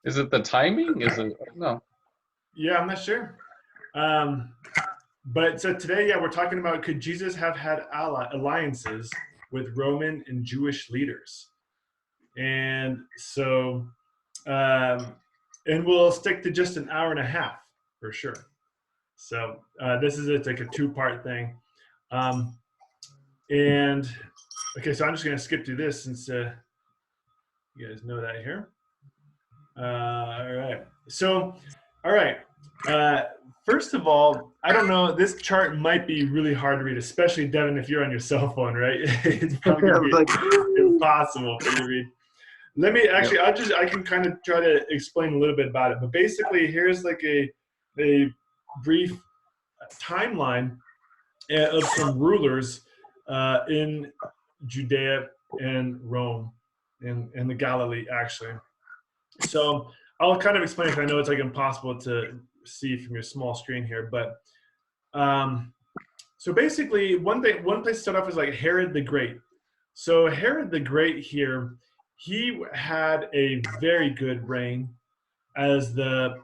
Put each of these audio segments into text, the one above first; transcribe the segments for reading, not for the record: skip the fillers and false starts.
Is it the timing? Is it no? Yeah, I'm not sure. But so today, yeah, we're talking about, could Jesus have had alliances with Roman and Jewish leaders? And so, and we'll stick to just an hour and a half for sure. So this is like a two-part thing. And okay, so I'm just going to skip through this since you guys know that here. All right. So, all right. First of all, I don't know. This chart might be really hard to read, especially Devin, if you're on your cell phone, right? It's probably gonna be impossible for you to read. Let me actually. I can kind of try to explain a little bit about it. But basically, here's like a brief timeline of some rulers in Judea and Rome and the Galilee, actually. So I'll kind of explain it. I know it's like impossible to see from your small screen here, but so basically one place to start off is like Herod the Great. So Herod the Great here, he had a very good reign as the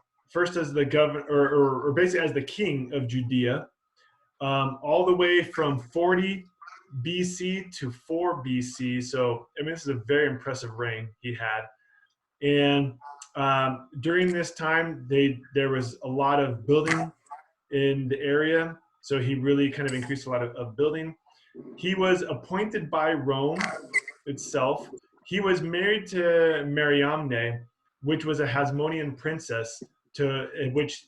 governor, or basically as the king of Judea, all the way from 40 BC to 4 BC. So I mean, this is a very impressive reign he had. And during this time, there was a lot of building in the area. So he really kind of increased a lot of building. He was appointed by Rome itself. He was married to Mariamne, which was a Hasmonean princess, which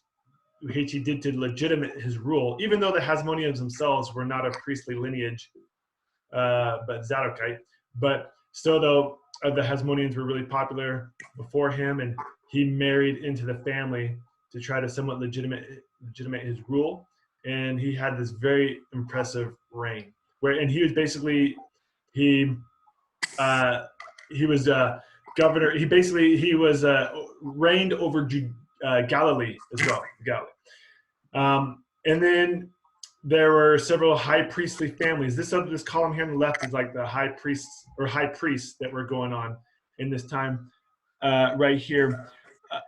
he did to legitimate his rule, even though the Hasmoneans themselves were not a priestly lineage, but Zadokite. But still, though, the Hasmoneans were really popular before him, and he married into the family to try to somewhat legitimate his rule. And he had this very impressive reign. And he was basically he was governor. He was reigned over Galilee as well. Galilee, and then there were several high priestly families. This column here on the left is like the high priests that were going on in this time right here.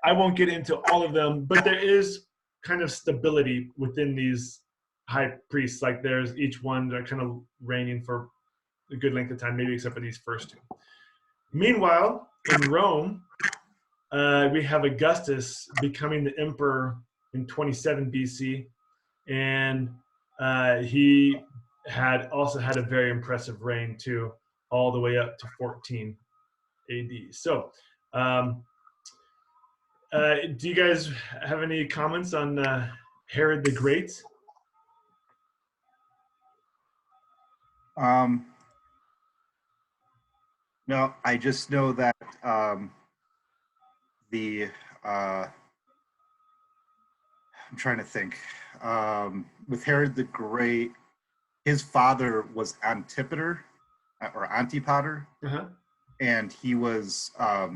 I won't get into all of them, but there is kind of stability within these high priests. Like there's each one that are kind of reigning for a good length of time, maybe except for these first two. Meanwhile, in Rome, we have Augustus becoming the emperor in 27 BC, and he also had a very impressive reign too, all the way up to 14 AD. So, do you guys have any comments on Herod the Great? No, I just know that I'm trying to think. With Herod the Great, his father was Antipater, and he was I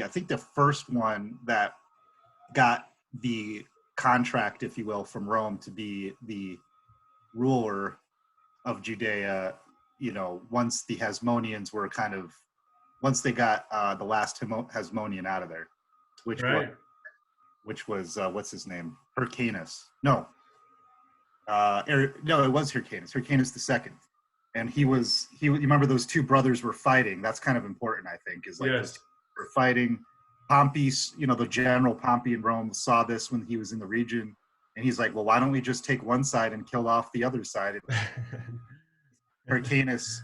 think the first one that got the contract, if you will, from Rome to be the ruler of Judea. You know, once the Hasmoneans were once they got the last Hasmonean out of there, which was what's his name? Hyrcanus. No, it was Hyrcanus. Hyrcanus II. And you remember those two brothers were fighting. That's kind of important, I think, is like yes. We're fighting. Pompey, the general Pompey in Rome saw this when he was in the region, and he's like, well, why don't we just take one side and kill off the other side? Hyrcanus,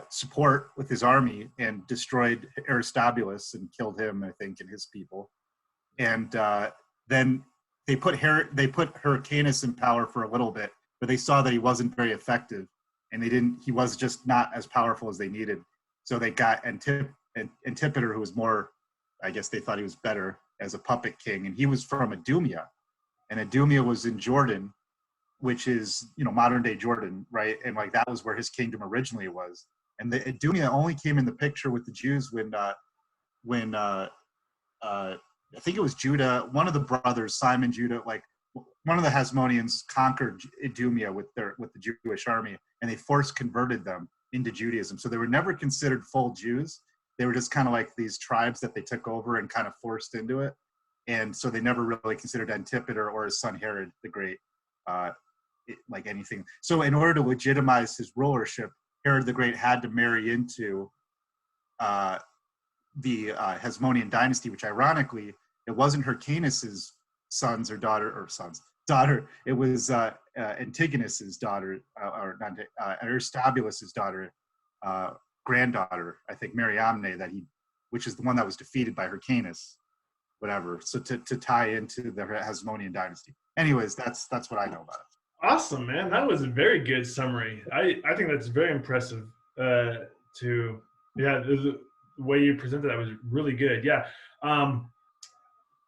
support with his army and destroyed Aristobulus and killed him, I think, and his people. And then they put Hyrcanus in power for a little bit, but they saw that he wasn't very effective, and he was just not as powerful as they needed. So they got Antipater, who was more, I guess they thought he was better, as a puppet king. And he was from Idumea, and Idumea was in Jordan, which is, modern day Jordan, right? And like that was where his kingdom originally was. And the Idumea only came in the picture with the Jews when I think it was Judah, one of the brothers, Simon Judah, like one of the Hasmoneans conquered Idumea with the Jewish army, and they force converted them into Judaism. So they were never considered full Jews. they were just kind of like these tribes that they took over and kind of forced into it. And so they never really considered Antipater or his son Herod the Great like anything. So in order to legitimize his rulership, Herod the Great had to marry into the Hasmonean dynasty, which ironically, it wasn't Hyrcanus's sons or daughter. It was Antigonus's daughter, or not, Aristobulus's daughter, granddaughter, I think, Mariamne, which is the one that was defeated by Hyrcanus, whatever. So to tie into the Hasmonean dynasty. Anyways, that's what I know about it. Awesome, man. That was a very good summary. I think that's very impressive. The way you presented that was really good. Yeah.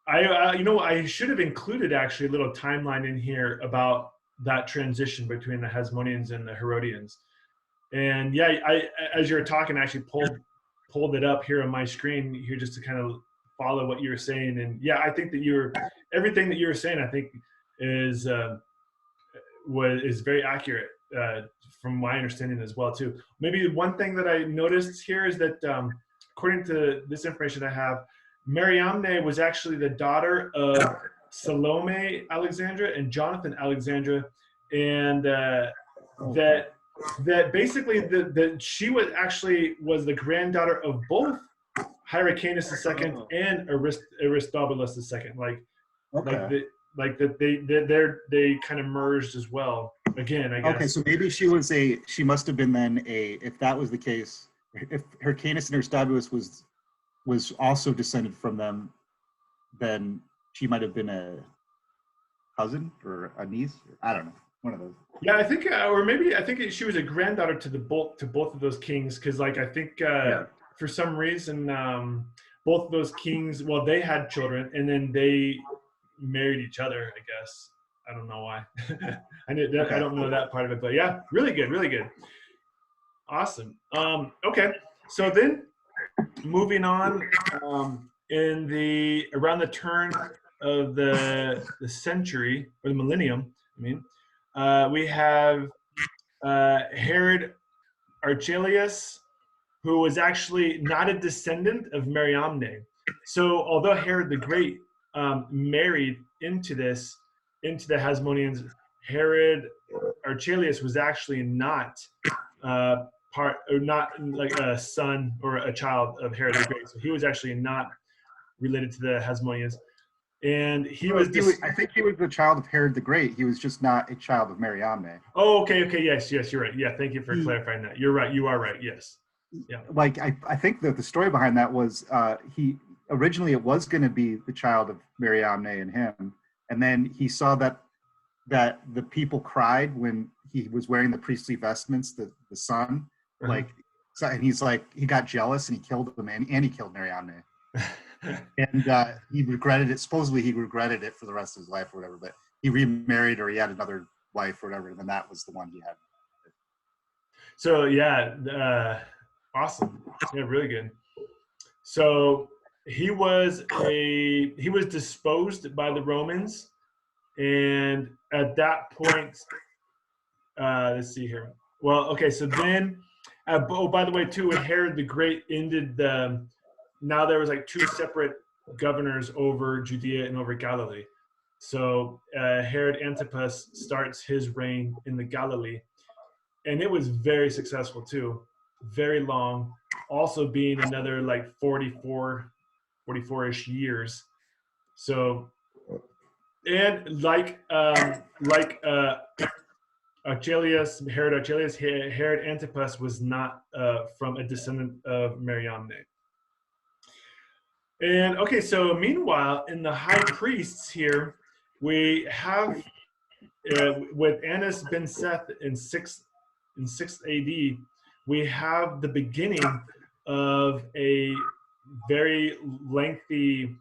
I should have included actually a little timeline in here about that transition between the Hasmoneans and the Herodians. And yeah, as you were talking, I actually pulled it up here on my screen here just to kind of follow what you were saying. And yeah, I think that everything that you were saying, I think is very accurate from my understanding as well too. Maybe one thing that I noticed here is that according to this information I have, Mariamne was actually the daughter of Salome Alexandra and Jonathan Alexandra, and that basically that she was the granddaughter of both Hyrcanus II and Aristobulus II. Like they kind of merged as well. Again, I guess. Okay, so maybe she must have been then if that was the case, if Hyrcanus and Aristobulus was also descended from them, then she might have been a cousin or a niece. I don't know, one of those. Yeah, I think, or maybe I think she was a granddaughter to both of those kings, because like I think for some reason both of those kings, well, they had children and then they married each other, I guess. I don't know why. I don't know that part of it, but yeah, really good. Awesome. Okay, so then moving on, around the turn of the century or the millennium, we have Herod Archelaus, who was actually not a descendant of Mariamne. So although Herod the Great married into the Hasmoneans, Herod Archelaus was actually not not like a son or a child of Herod the Great. So he was actually not related to the Hasmoneans. And I think he was the child of Herod the Great. He was just not a child of Mariamne. Oh, okay. Yes, you're right. Yeah, thank you for clarifying that. You're right. You are right. Yes. Yeah. Like I think that the story behind that was he originally it was going to be the child of Mariamne and him, and then he saw that the people cried when he was wearing the priestly vestments, the son, and he's like, he got jealous and he killed him, and he killed Mariamne. And he regretted it. Supposedly he regretted it for the rest of his life or whatever, but he remarried or he had another wife or whatever, and then that was the one he had. So yeah, awesome. Yeah, really good. So he was disposed by the Romans, and at that point, let's see here. Well, okay, so then, by the way, too, when Herod the Great ended now there was like two separate governors over Judea and over Galilee. So Herod Antipas starts his reign in the Galilee, and it was very successful too, very long, also being another like 44-ish years. So, and like Herod Archelaus, Herod Antipas was not from a descendant of Mariamne. And okay, so meanwhile, in the high priests here, we have with Annas ben Seth in 6th AD, we have the beginning of a very lengthy,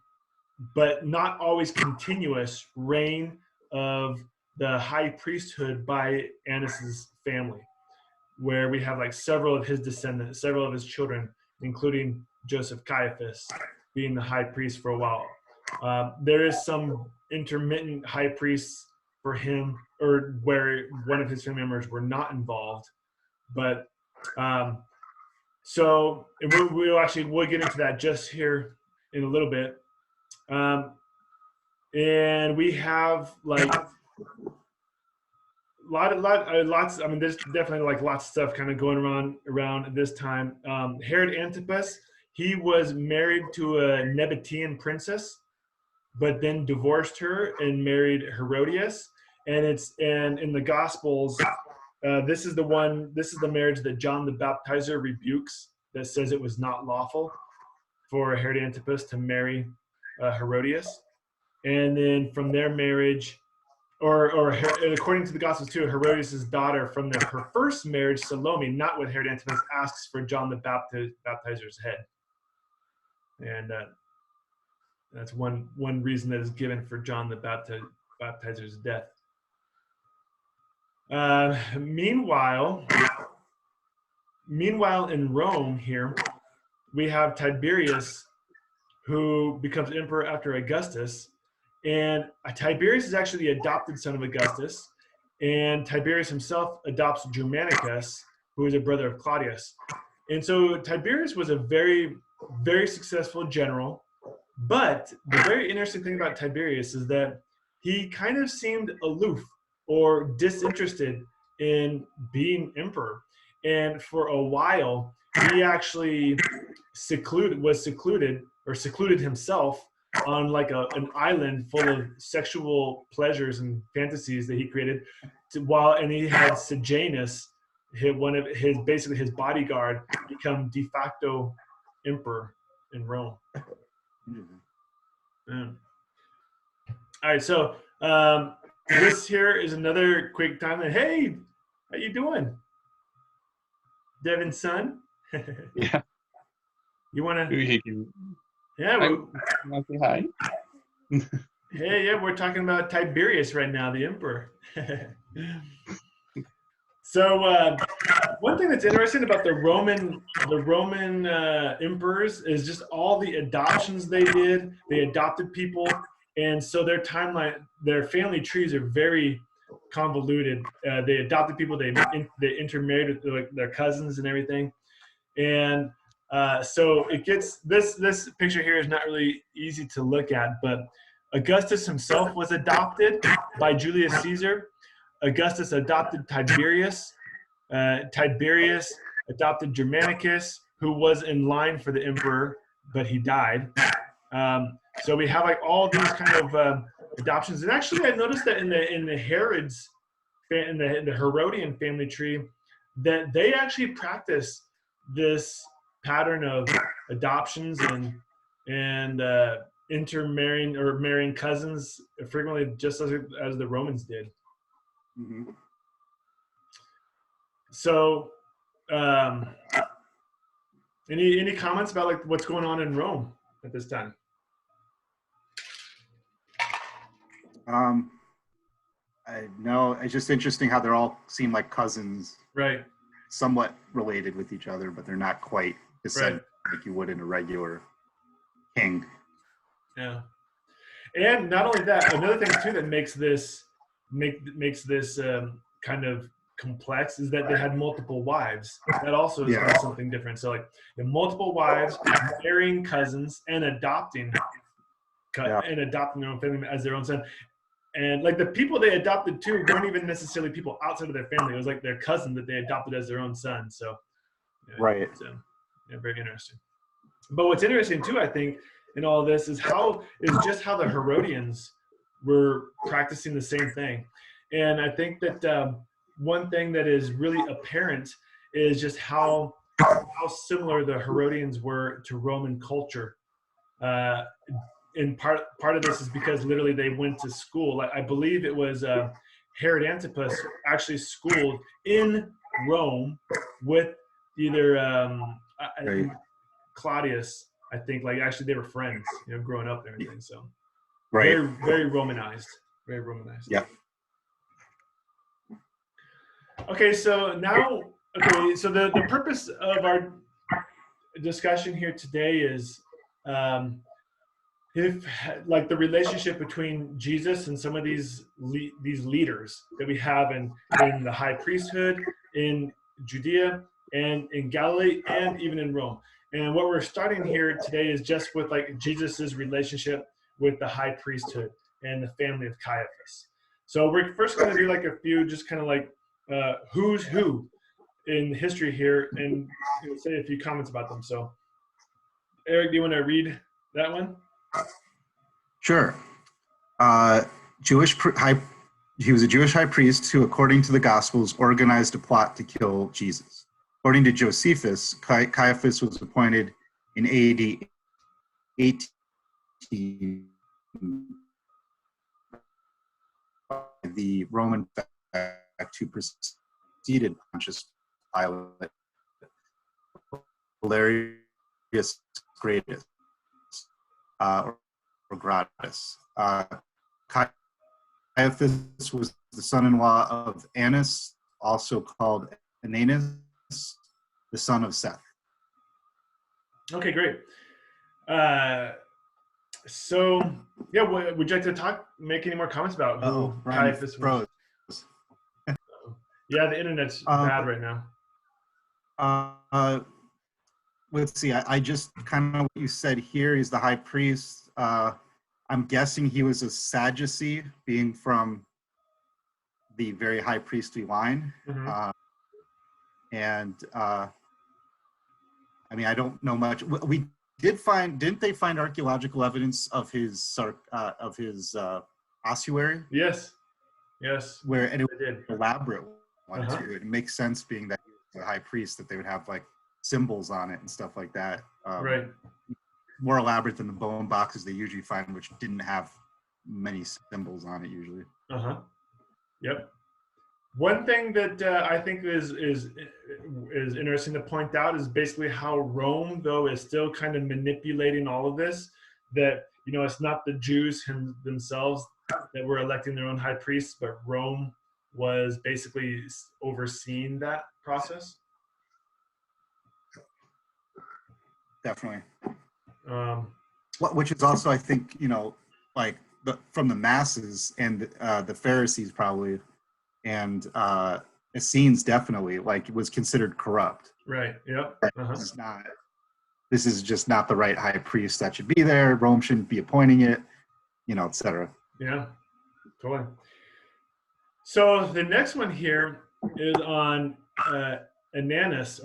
but not always continuous, reign of the high priesthood by Annas's family, where we have like several of his descendants, several of his children, including Joseph Caiaphas, being the high priest for a while. There is some intermittent high priests for him, or where one of his family members were not involved. But So we'll get into that just here in a little bit. And we have like lots. I mean, there's definitely like lots of stuff kind of going around at this time. Herod Antipas, he was married to a Nabatean princess, but then divorced her and married Herodias. And in the Gospels, this is the marriage that John the Baptizer rebukes, that says it was not lawful for Herod Antipas to marry Herodias. And then from their marriage, or according to the Gospels too, Herodias' daughter from her first marriage, Salome, not with Herod Antipas, asks for John the Baptizer's head. And that's one reason that is given for John the Baptizer's death. Meanwhile, in Rome here, we have Tiberius, who becomes emperor after Augustus. And Tiberius is actually the adopted son of Augustus. And Tiberius himself adopts Germanicus, who is a brother of Claudius. And so Tiberius was a very, very successful general. But the very interesting thing about Tiberius is that he kind of seemed aloof or disinterested in being emperor. And for a while, he actually secluded himself on like an island full of sexual pleasures and fantasies that he created, and he had Sejanus, his bodyguard, become de facto emperor in Rome. Yeah. All right, so this here is another quick time. Hey, how you doing, Devin's son? Yeah. You want to? He can. Yeah. Want to say hi? Hey, yeah, we're talking about Tiberius right now, the emperor. So one thing that's interesting about the Roman emperors is just all the adoptions they did. They adopted people, and so their family trees are very convoluted. They adopted people. They intermarried with their cousins and everything, and so it gets this picture here is not really easy to look at, but Augustus himself was adopted by Julius Caesar. Augustus adopted Tiberius. Tiberius adopted Germanicus, who was in line for the emperor, but he died. So we have like all these kind of adoptions. And actually, I noticed that in the Herod's, in the Herodian family tree, that they actually practice this pattern of adoptions and intermarrying or marrying cousins frequently, just as the Romans did. Mm-hmm. So, any comments about like what's going on in Rome at this time? No, it's just interesting how they're all seem like cousins, Right. somewhat related with each other, but they're not quite descended like you would in a regular king. Yeah. And not only that, another thing too that makes this kind of complex is that they had multiple wives. That also is something different. So like multiple wives, marrying cousins, and adopting their own family as their own son. And like the people they adopted too weren't even necessarily people outside of their family. It was like their cousin that they adopted as their own son. So right. Very interesting. But what's interesting too, I think, in all of this is just how the Herodians were practicing the same thing. And I think that one thing that is really apparent is just how similar the Herodians were to Roman culture. And part of this is because literally they went to school. I believe it was Herod Antipas actually schooled in Rome with either Claudius. I think like actually they were friends, growing up and everything. So very, very Romanized. Very Romanized. Yeah. Okay, so so the purpose of our discussion here today is if like the relationship between Jesus and some of these leaders that we have in the high priesthood in Judea and in Galilee and even in Rome. And what we're starting here today is just with like Jesus's relationship with the high priesthood and the family of Caiaphas. So we're first going to do like a few, just kind of like who's who in history here, and say a few comments about them. So, Eric, do you want to read that one? Sure. He was a Jewish high priest who, according to the Gospels, organized a plot to kill Jesus. According to Josephus, Caiaphas was appointed in AD 18 by the Roman fact who preceded Pontius Pilate, Valerius Gratus, or Gratus. Caiaphas was the son-in-law of Annas, also called Annas, the son of Seth. Okay, great. So, yeah, would you like to make any more comments about who Caiaphas was? Yeah, the internet's bad right now. Let's see, I just kind of what you said here, he's the high priest. I'm guessing he was a Sadducee, being from the very high priestly line. Mm-hmm. I mean, I don't know much. We didn't they find archaeological evidence of his ossuary? Yes. And it was an elaborate one Uh-huh. too. It makes sense, being that he was the high priest, that they would have like symbols on it and stuff like that. Right. More elaborate than the bone boxes they usually find, which didn't have many symbols on it usually. Uh-huh. Yep. One thing that I think is interesting to point out is basically how Rome, though, is still kind of manipulating all of this. That, you know, it's not the Jews themselves that were electing their own high priests, but Rome was basically overseeing that process. Definitely. Which is also, I think, you know, like from the masses and the Pharisees probably, and Essenes definitely, like, it was considered corrupt. Right. Yep. Uh-huh. This is just not the right high priest that should be there. Rome shouldn't be appointing it, you know, etc. Yeah, totally. So the next one here is on Annas,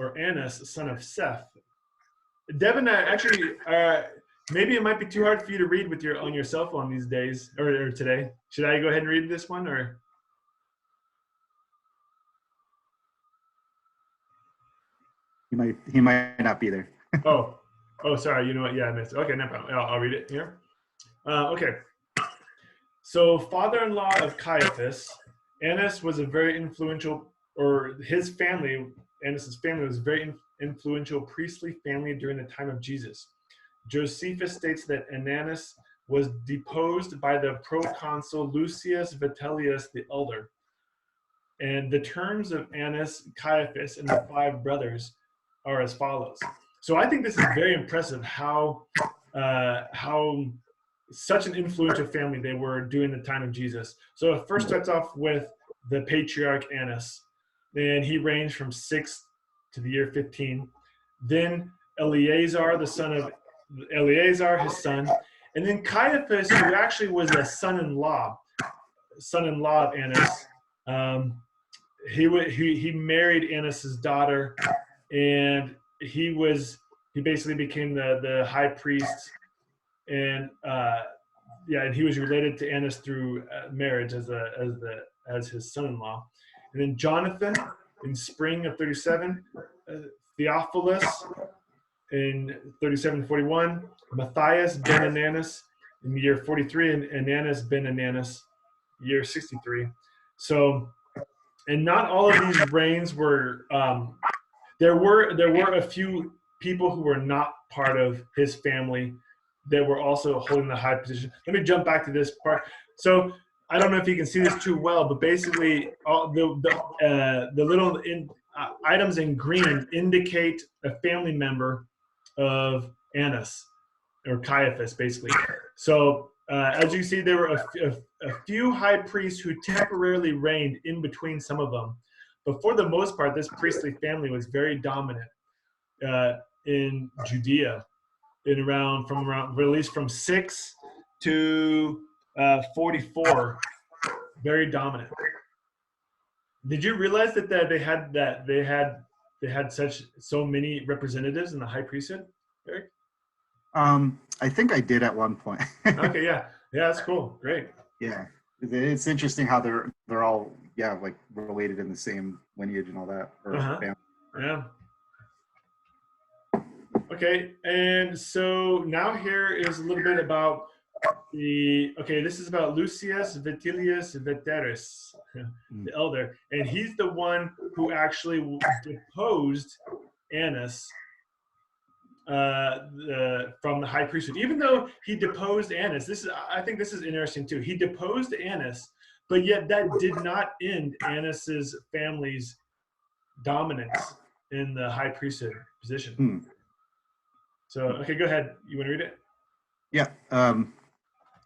son of Seth. Devin, actually, maybe it might be too hard for you to read on your cell phone these days or today. Should I go ahead and read this one, or? He might not be there. oh, sorry. You know what? Yeah, I missed it. Okay, no problem. I'll read it here. Okay. So, father-in-law of Caiaphas, Annas was a very influential, or his family, Annas's family was a very influential priestly family during the time of Jesus. Josephus states that Annas was deposed by the proconsul Lucius Vitellius the Elder. And the terms of Annas, Caiaphas, and the 5 brothers are as follows. So I think this is very impressive how such an influential family they were during the time of Jesus. So it first starts off with the patriarch Annas, and he reigned from 6 to the year 15. Then Eleazar, the son of Eleazar, his son, and then Caiaphas, who actually was a son-in-law of Annas. He married Annas's daughter, and he basically became the high priest, and and he was related to Annas through marriage as his son-in-law. And then Jonathan in spring of 37, Theophilus in 37-41, Matthias ben Annas in the year 43, and Annas ben Annas year 63. So, and not all of these reigns were. There were a few people who were not part of his family that were also holding the high position. Let me jump back to this part. So I don't know if you can see this too well, but basically all the little items in green indicate a family member of Annas or Caiaphas, basically. So as you see, there were a few high priests who temporarily reigned in between some of them. but for the most part, this priestly family was very dominant in Judea, from around at least from 6 to 44, very dominant. Did you realize that they had so many representatives in the high priesthood, Eric? I think I did at one point. Okay, yeah, that's cool, great. Yeah, it's interesting how they're all like related in the same lineage and all that. Yeah. Okay, and so now here is a little bit about this is about Lucius Vetilius Veterus, the elder, and he's the one who actually deposed Annas from the high priesthood. Even though he deposed Annas, I think this is interesting too. He deposed Annas, but yet that did not end Annas's family's dominance in the high priesthood position. So, okay, go ahead. You want to read it? Yeah.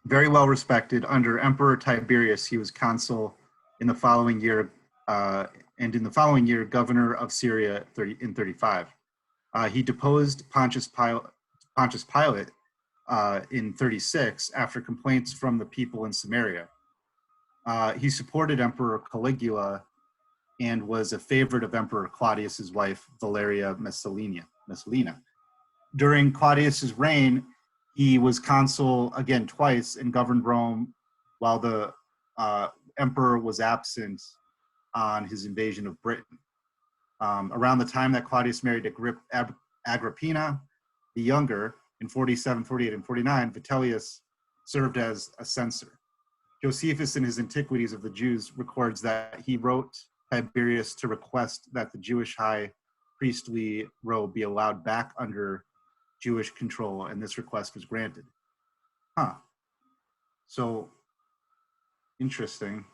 Very well respected. Under Emperor Tiberius, he was consul in the following year, and in the following year, governor of Syria in 35. He deposed Pontius Pilate in 36 after complaints from the people in Samaria. He supported Emperor Caligula and was a favorite of Emperor Claudius's wife, Valeria Messalina. During Claudius's reign, he was consul again twice and governed Rome while the emperor was absent on his invasion of Britain. Around the time that Claudius married Agrippina the Younger in 47, 48, and 49, Vitellius served as a censor. Josephus in his Antiquities of the Jews records that he wrote Tiberius to request that the Jewish high priestly robe be allowed back under Jewish control, and this request was granted. So, interesting.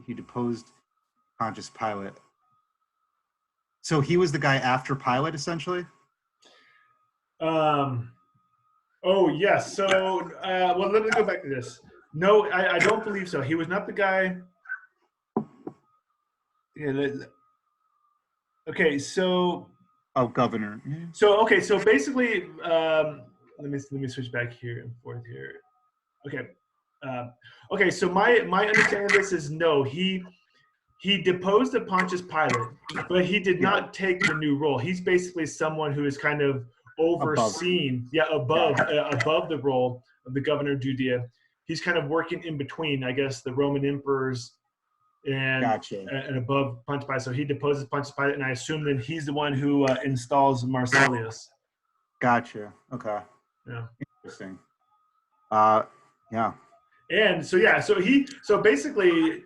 He deposed Pontius Pilate. So he was the guy after Pilate, essentially? Oh, yes. So, well, let me go back to this. No, I don't believe so. He was not the guy. Yeah. Okay, so. Oh, governor. So, okay, so basically, let me switch back here and forth here. Okay. Okay, so my understanding of this is no, he deposed the Pontius Pilate, but he did not take the new role. He's basically someone who is kind of overseen, above the role of the governor of Judea. He's kind of working in between, I guess, the Roman emperors and above Pontius Pilate. So he deposes Pontius Pilate, and I assume that he's the one who installs Marcellius. Gotcha. Okay. Yeah. Interesting. Yeah. And so basically,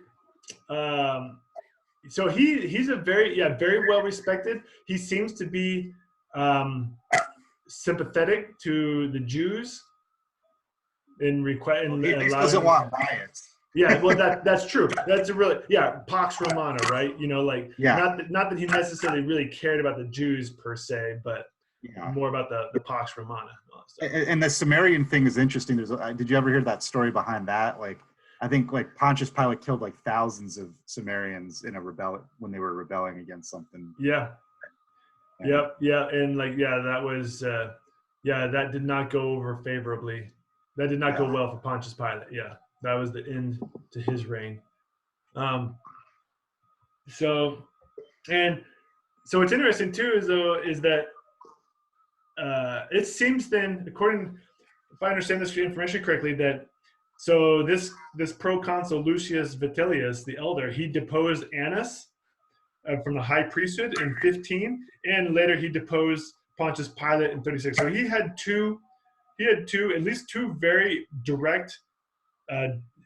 so he's a very well respected. He seems to be sympathetic to the Jews in he doesn't want riots. Yeah, well that's true. That's a really Pax Romana, right? You know, like not that he necessarily really cared about the Jews per se, but more about the Pax Romana. And the Sumerian thing is interesting. Did you ever hear that story behind that? Like, I think like Pontius Pilate killed like thousands of Sumerians in a when they were rebelling against something. Yeah. Yep. Yeah. And like, that was, that did not go over favorably. That did not go well for Pontius Pilate. Yeah. That was the end to his reign. So what's interesting too is that it seems then, if I understand this information correctly, that so this proconsul Lucius Vitellius, the elder, he deposed Annas from the high priesthood in 15, and later he deposed Pontius Pilate in 36. So he had at least two very direct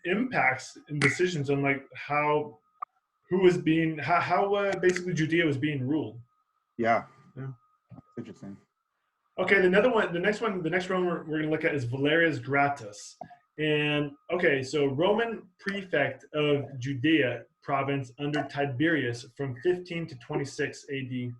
impacts and decisions on like how basically Judea was being ruled. Yeah. Interesting. Okay, the next one we're going to look at is Valerius Gratus. And okay, so Roman prefect of Judea province under Tiberius from 15 to 26 AD.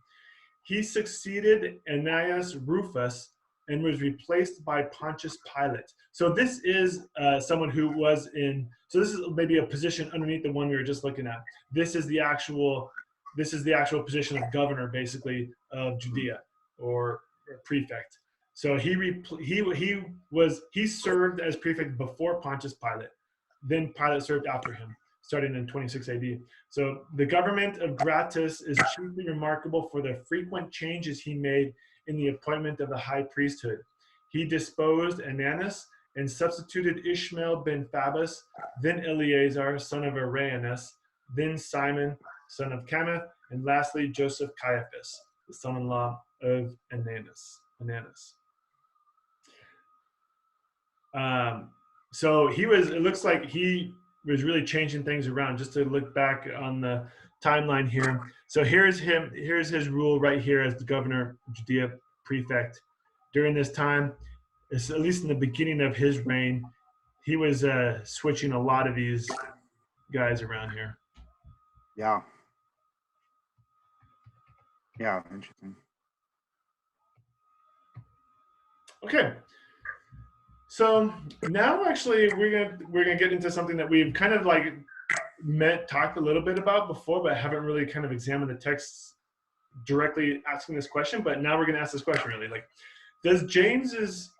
He succeeded Annaeus Rufus and was replaced by Pontius Pilate. So this is someone who was in, so this is maybe a position underneath the one we were just looking at. This is the actual position of governor, basically, of Judea, or prefect. So he served as prefect before Pontius Pilate. Then Pilate served after him, starting in 26 AD. So the government of Gratus is chiefly remarkable for the frequent changes he made in the appointment of the high priesthood. He disposed Annas and substituted Ishmael ben Phabus, then Eleazar, son of Arianus, then Simon, son of Camath, and lastly Joseph Caiaphas, the son-in-law of Annas. So it looks like he was really changing things around. Just to look back on the timeline here. So here's his rule right here as the governor of Judea, prefect. During this time, at least in the beginning of his reign, he was switching a lot of these guys around here. Yeah. Yeah, interesting. Okay. So now actually we're gonna get into something that we've kind of like talked a little bit about before, but haven't really kind of examined the texts directly asking this question. But now we're gonna ask this question really, like, does James's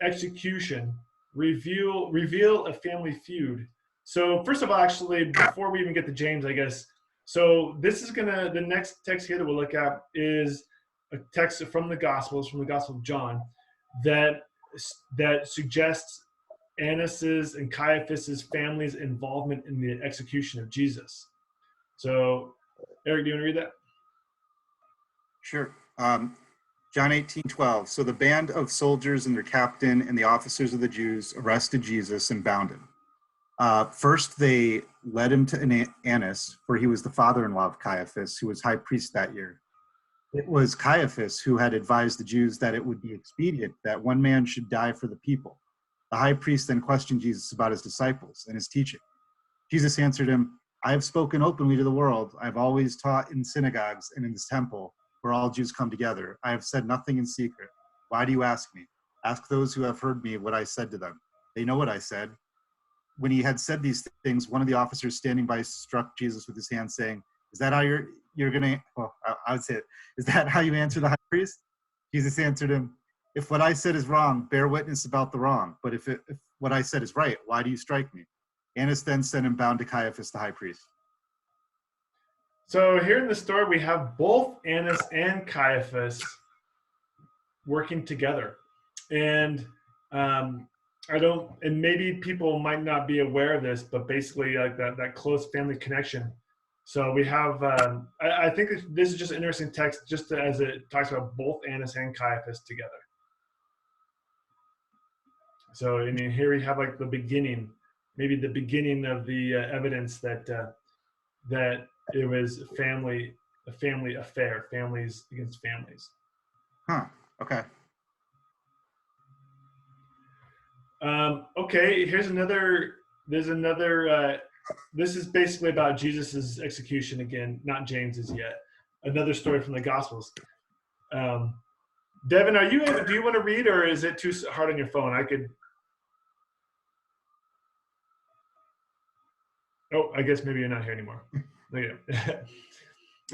execution reveal a family feud? So first of all, actually, before we even get to James, I guess, so this is the next text here that we'll look at is a text from the Gospels, from the Gospel of John, that suggests Annas's and Caiaphas's family's involvement in the execution of Jesus. So, Eric, do you want to read that? Sure. John 18:12. So the band of soldiers and their captain and the officers of the Jews arrested Jesus and bound him. First, they led him to Annas, for he was the father-in-law of Caiaphas, who was high priest that year. It was Caiaphas who had advised the Jews that it would be expedient that one man should die for the people. The high priest then questioned Jesus about his disciples and his teaching. Jesus answered him, I have spoken openly to the world. I have always taught in synagogues and in this temple where all Jews come together. I have said nothing in secret. Why do you ask me? Ask those who have heard me what I said to them. They know what I said. When he had said these things, one of the officers standing by struck Jesus with his hand, saying, is that how you're going to, well, I would say it. Is that how you answer the high priest? Jesus answered him, if what I said is wrong, bear witness about the wrong. But if what I said is right, why do you strike me? Annas then sent him bound to Caiaphas, the high priest. So here in the story, we have both Annas and Caiaphas working together. And and maybe people might not be aware of this, but basically like that close family connection. So we have, I think this is just an interesting text just as it talks about both Annas and Caiaphas together. So I mean, here we have like maybe the beginning of the evidence that it was a family affair, families against families. Huh, okay. Okay, there's another, this is basically about Jesus's execution again, not James's yet. Another story from the Gospels. Devin, do you want to read, or is it too hard on your phone? Oh, I guess maybe you're not here anymore. Okay.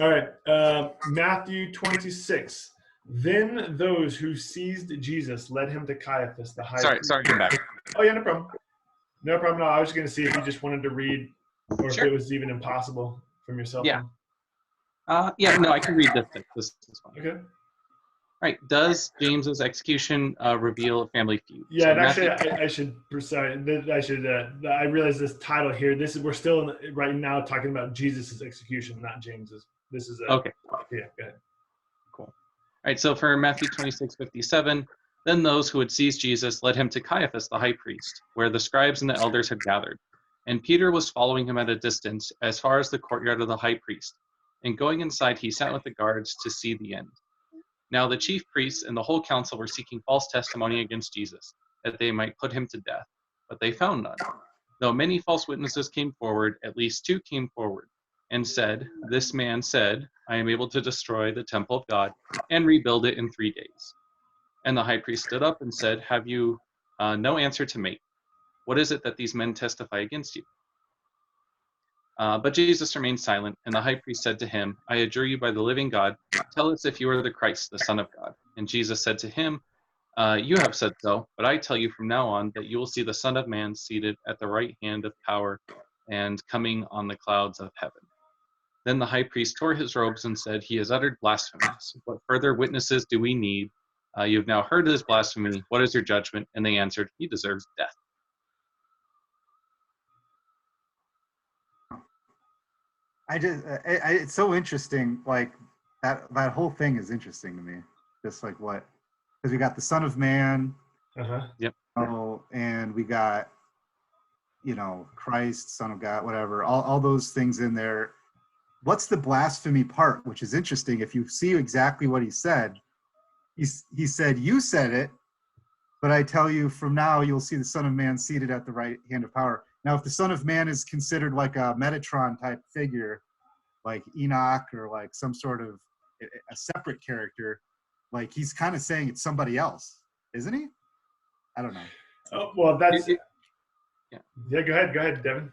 All right, Matthew 26. Then those who seized Jesus led him to Caiaphas, the high priest. Sorry, come back. Oh, yeah, no problem. No problem. No, I was just going to see if you just wanted to read, or if it was even impossible from yourself. Yeah. No, I can read this. This is fine. Okay. All right. Does James's execution reveal a family feud? Yeah, So and actually, I realize this title here. We're still right now talking about Jesus's execution, not James's. This is okay. Yeah, go ahead. Cool. All right. So for Matthew 26:57, then those who had seized Jesus led him to Caiaphas, the high priest, where the scribes and the elders had gathered. And Peter was following him at a distance as far as the courtyard of the high priest. And going inside, he sat with the guards to see the end. Now the chief priests and the whole council were seeking false testimony against Jesus, that they might put him to death. But they found none. Though many false witnesses came forward, at least 2 came forward, and said, this man said, I am able to destroy the temple of God and rebuild it in 3 days. And the high priest stood up and said, "Have you no answer to make? What is it that these men testify against you?" But Jesus remained silent, and the high priest said to him, "I adjure you by the living God, tell us if you are the Christ, the Son of God." And Jesus said to him, "You have said so, but I tell you from now on that you will see the Son of Man seated at the right hand of power and coming on the clouds of heaven." Then the high priest tore his robes and said, "He has uttered blasphemies. What further witnesses do we need? You have now heard his blasphemy. What is your judgment?" And they answered, "He deserves death." It's so interesting. Like that whole thing is interesting to me. Just like what, because we got the Son of Man. Yep. Oh, and we got, Christ, Son of God, whatever. All those things in there. What's the blasphemy part? Which is interesting. If you see exactly what he said, he said, "You said it, but I tell you from now you'll see the Son of Man seated at the right hand of power." Now, if the Son of Man is considered like a Metatron type figure, like Enoch, or like some sort of a separate character, like he's kind of saying it's somebody else, isn't he? I don't know. Oh, well, that's yeah. Go ahead, Devin.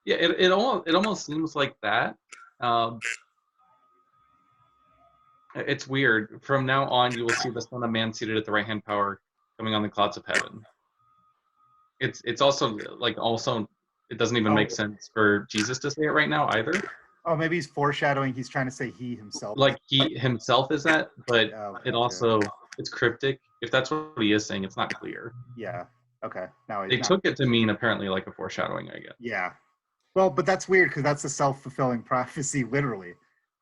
Yeah, it almost seems like that. It's weird. From now on, you will see the Son of Man seated at the right hand power, coming on the clouds of heaven. It's also it doesn't even make sense for Jesus to say it right now either. Oh, maybe he's foreshadowing. He's trying to say he himself. Like he himself is that, but okay. it also it's cryptic. If that's what he is saying, it's not clear. Yeah. Okay. Now they took it to mean apparently like a foreshadowing, I guess. Yeah. Well, but that's weird because that's a self-fulfilling prophecy, literally.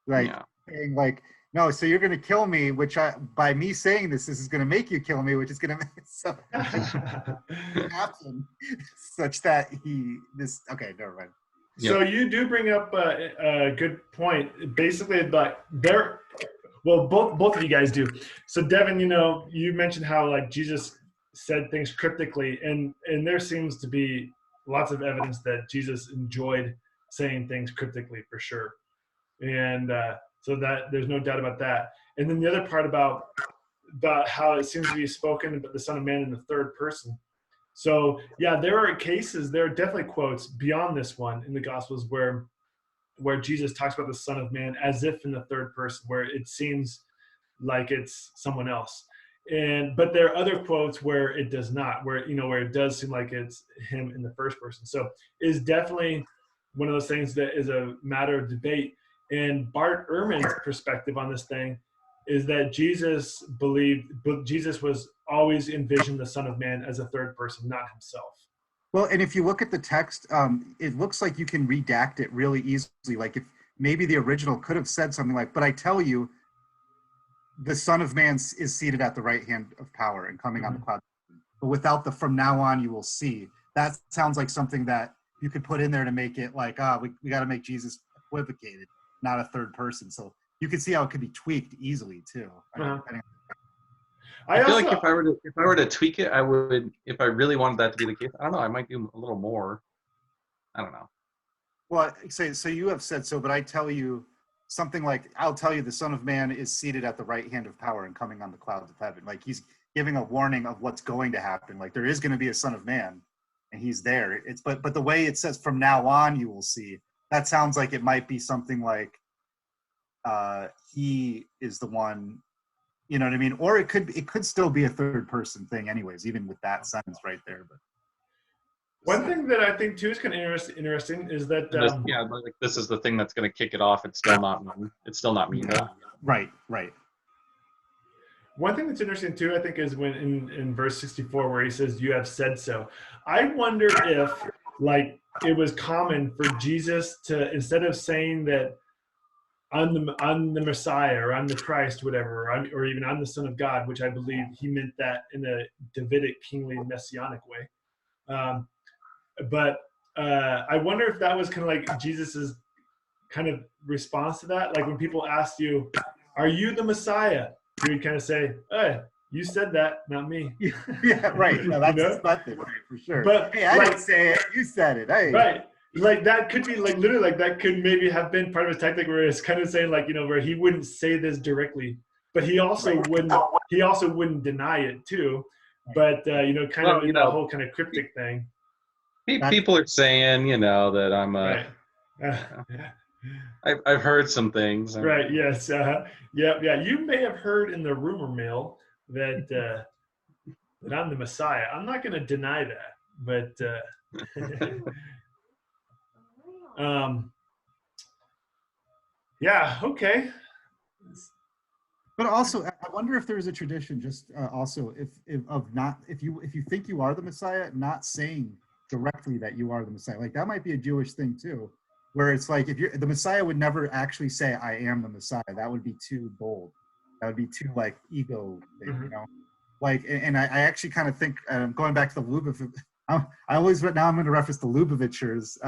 Like saying like, no, so you're going to kill me, which by me saying this is going to make you kill me, which is going to happen such that okay, never mind. So you do bring up a good point. Basically, like both of you guys do. So Devin, you mentioned how like Jesus said things cryptically, and there seems to be lots of evidence that Jesus enjoyed saying things cryptically for sure, and so that there's no doubt about that. And then the other part about how it seems to be spoken about the Son of Man in the third person. So yeah, there are definitely quotes beyond this one in the Gospels where Jesus talks about the Son of Man as if in the third person, where it seems like it's someone else. But there are other quotes where it does not, where it does seem like it's him in the first person. So it's definitely one of those things that is a matter of debate. And Bart Ehrman's perspective on this thing is that Jesus was always envisioned the Son of Man as a third person, not himself. Well, and if you look at the text, it looks like you can redact it really easily. Like if maybe the original could have said something like, "But I tell you, the Son of Man is seated at the right hand of power and coming on the cloud." But without the "from now on you will see," that sounds like something that you could put in there to make it like, we got to make Jesus equivocated, not a third person. So you can see how it could be tweaked easily too. I feel like if I were to tweak it, I would. If I really wanted that to be the case, I don't know. I might do a little more. I don't know. Well, so you have said so, but I tell you something like, "I'll tell you, the Son of Man is seated at the right hand of power and coming on the clouds of heaven." Like he's giving a warning of what's going to happen. Like there is going to be a Son of Man, and he's there. But the way it says "from now on you will see," that sounds like it might be something like he is the one. You know what I mean? Or it could still be a third person thing anyways, even with that sentence right there. But one thing that I think too is kind of interesting is that like this is the thing that's going to kick it off. It's still not me. It's still not me though. Right. One thing that's interesting too, I think, is when in verse 64 where he says, "You have said so." I wonder if like it was common for Jesus to, instead of saying that I'm the Messiah, or I'm the Christ, whatever, or even I'm the Son of God, which I believe he meant that in a Davidic, kingly, messianic way. But I wonder if that was kind of like Jesus's kind of response to that. Like when people asked you, "Are you the Messiah?" He would kind of say, "Hey, you said that, not me." Yeah, right. No, that's right, for sure. But hey, I didn't say it. You said it. Hey. Right. Like that could be like literally like that could maybe have been part of his tactic where it's kind of saying like, where he wouldn't say this directly, but he also wouldn't deny it too. But kind of the whole kind of cryptic thing. People are saying, that I'm Right. I've heard some things. Right. Yes. Yeah. You may have heard in the rumor mill that that I'm the Messiah. I'm not going to deny that, but yeah. Okay. But also, I wonder if there's a tradition, just also, if you think you are the Messiah, not saying directly that you are the Messiah. Like that might be a Jewish thing too, where it's like if the Messiah would never actually say, "I am the Messiah." That would be too bold. That would be too like ego, Like, and I actually kind of think going back to the Lubavitch. I'm going to reference the Lubavitchers.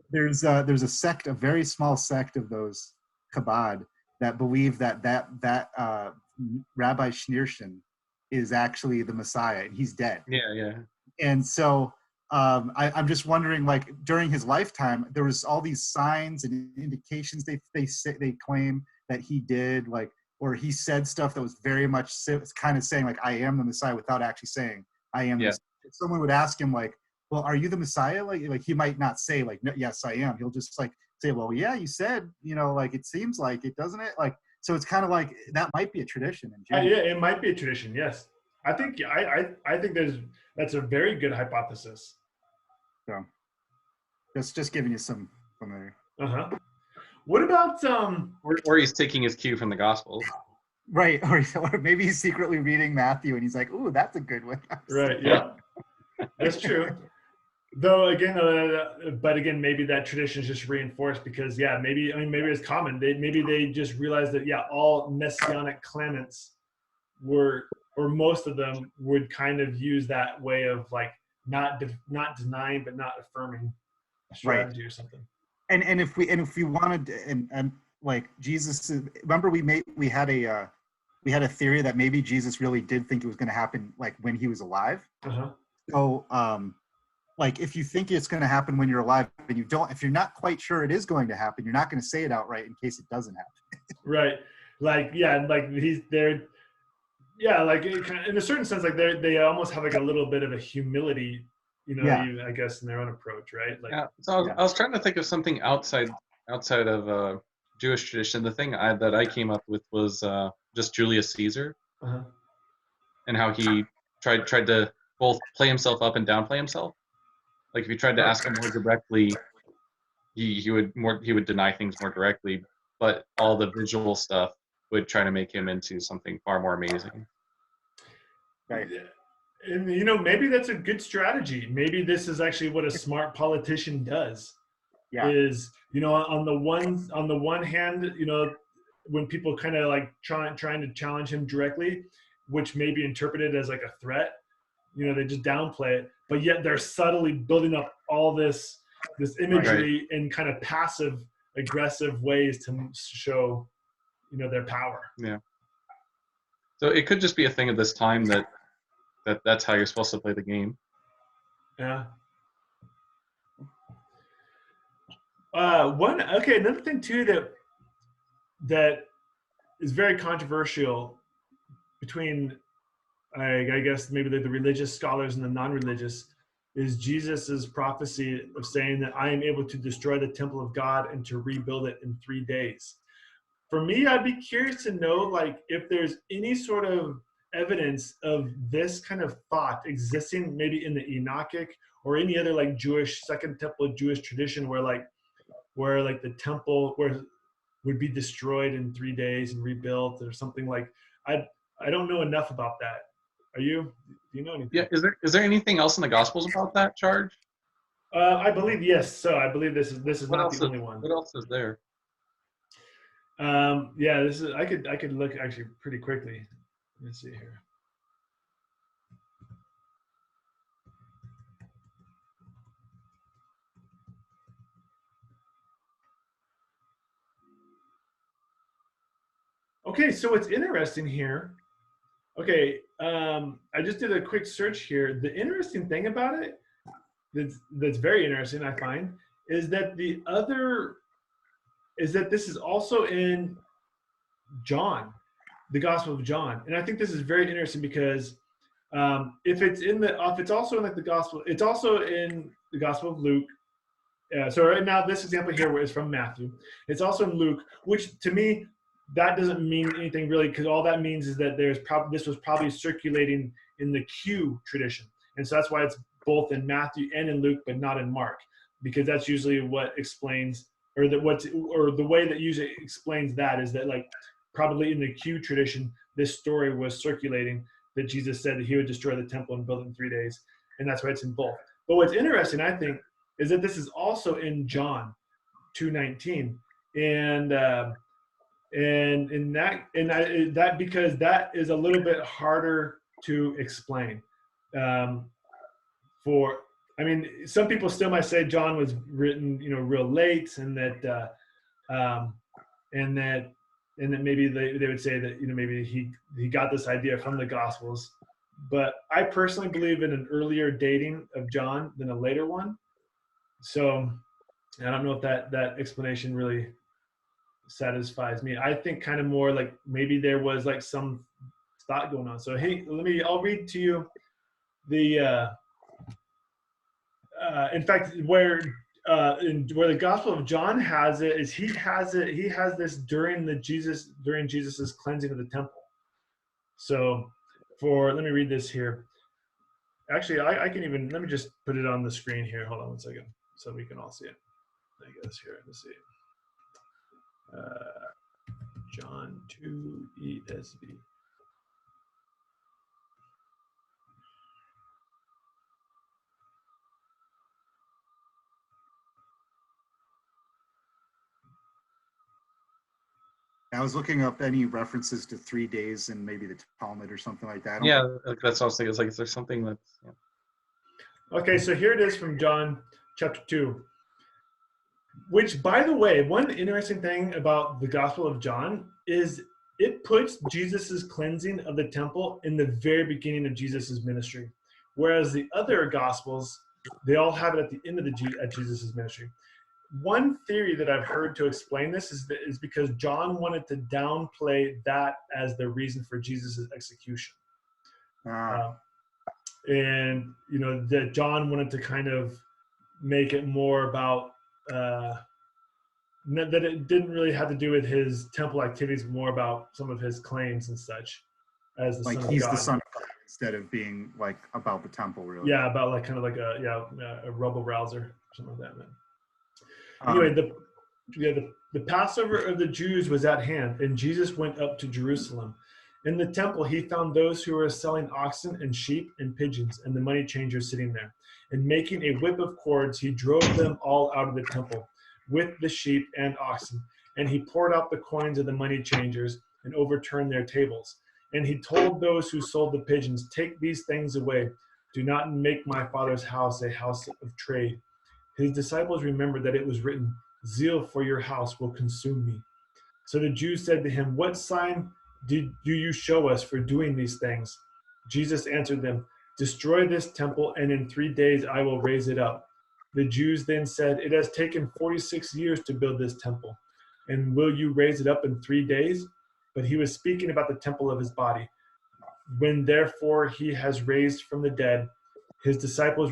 There's a sect, a very small sect of those Chabad that believe that Rabbi Schneerson is actually the Messiah and he's dead. Yeah. And so I'm just wondering, like during his lifetime, there was all these signs and indications they claim that he did, like, or he said stuff that was very much kind of saying like, I am the Messiah without actually saying I am. Yeah. If someone would ask him like, well, are you the Messiah? Like he might not say like, no, yes, I am. He'll just like say, well, yeah, you said, like it seems like it, doesn't it? Like, so it's kind of like that might be a tradition. Yeah, it might be a tradition. Yes, I think that's a very good hypothesis. So, just giving you some there. What about or he's taking his cue from the Gospels, right? Or maybe he's secretly reading Matthew and he's like, "Ooh, that's a good one." Right? Yeah, that's true. Though again, maybe that tradition is just reinforced because maybe it's common. Maybe they just realized that all messianic claimants were, or most of them would kind of use that way of like not denying but not affirming strategy or something. And if we wanted and like Jesus, remember we had a theory that maybe Jesus really did think it was going to happen like when he was alive. So like if you think it's going to happen when you're alive and if you're not quite sure it is going to happen, you're not going to say it outright in case it doesn't happen. Right. Like like he's there. Yeah, like in a certain sense, like they almost have like a little bit of a humility, I guess, in their own approach, right? Like, So I was trying to think of something outside of Jewish tradition. The thing that I came up with was just Julius Caesar, and how he tried to both play himself up and downplay himself. Like if you tried to ask him more directly, he would deny things more directly, but all the visual stuff would try to make him into something far more amazing. Right. And maybe that's a good strategy. Maybe this is actually what a smart politician does. Yeah. Is on the one hand, when people kind of like trying to challenge him directly, which may be interpreted as like a threat, they just downplay it, but yet they're subtly building up all this imagery in kind of passive aggressive ways to show their power. Yeah. So it could just be a thing of this time that's how you're supposed to play the game. Yeah. Another thing too that is very controversial between I guess maybe the religious scholars and the non-religious is Jesus's prophecy of saying that I am able to destroy the temple of God and to rebuild it in 3 days. For me, I'd be curious to know like if there's any sort of evidence of this kind of thought existing maybe in the Enochic or any other like Jewish Second Temple Jewish tradition where the temple would be destroyed in 3 days and rebuilt or something. Like I don't know enough about that. Do you know anything? Yeah, is there anything else in the Gospels about that charge? I believe yes. So I believe this is not the only one. What else is there? This is I could look actually pretty quickly. Let's see here. Okay, so what's interesting here, I just did a quick search here. The interesting thing about it, that's very interesting, I find, is that this is also in John. the Gospel of John. And I think this is very interesting because if it's also in like the Gospel, it's also in the Gospel of Luke. So right now, this example here is from Matthew. It's also in Luke, which to me, that doesn't mean anything really, because all that means is that this was probably circulating in the Q tradition. And so that's why it's both in Matthew and in Luke, but not in Mark, because that's usually what explains, or the way that usually explains that is that, like, probably in the Q tradition, this story was circulating that Jesus said that he would destroy the temple and build it in 3 days. And that's why it's in both. But what's interesting, I think, is that this is also in John 2:19, because that is a little bit harder to explain. Some people still might say John was written, real late, and that maybe they would say that maybe he got this idea from the Gospels. But I personally believe in an earlier dating of John than a later one. So I don't know if that explanation really satisfies me. I think kind of more like maybe there was like some thought going on. So hey, I'll read to you the in fact where the Gospel of John has it is he has this during Jesus's cleansing of the temple. So let me read this here. Actually, I can even, let me just put it on the screen here. Hold on one second so we can all see it. I guess here, let's see. John 2 ESV. I was looking up any references to 3 days in maybe the Talmud or something like that. Yeah, that's what I was thinking. It's like, is there something that's... Yeah. Okay, so here it is from John chapter 2. Which, by the way, one interesting thing about the Gospel of John is it puts Jesus's cleansing of the temple in the very beginning of Jesus's ministry, whereas the other Gospels, they all have it at the end of Jesus's ministry. One theory that I've heard to explain this is because John wanted to downplay that as the reason for Jesus's execution, and that John wanted to kind of make it more about. That it didn't really have to do with his temple activities, but more about some of his claims and such as the Son of God. He's the Son of God instead of being like about the temple, really. Yeah, about like kind of like a rebel rouser, something like that. Anyway, the Passover of the Jews was at hand, and Jesus went up to Jerusalem. In the temple, he found those who were selling oxen and sheep and pigeons, and the money changers sitting there. And making a whip of cords, he drove them all out of the temple, with the sheep and oxen. And he poured out the coins of the money changers and overturned their tables. And he told those who sold the pigeons, "Take these things away. Do not make my Father's house a house of trade." His disciples remembered that it was written, "Zeal for your house will consume me." So the Jews said to him, "What sign do you show us for doing these things?" Jesus answered them, "Destroy this temple, and in 3 days I will raise it up." The Jews then said, "It has taken 46 years to build this temple, and will you raise it up in 3 days?" But he was speaking about the temple of his body. When therefore he has raised from the dead, his disciples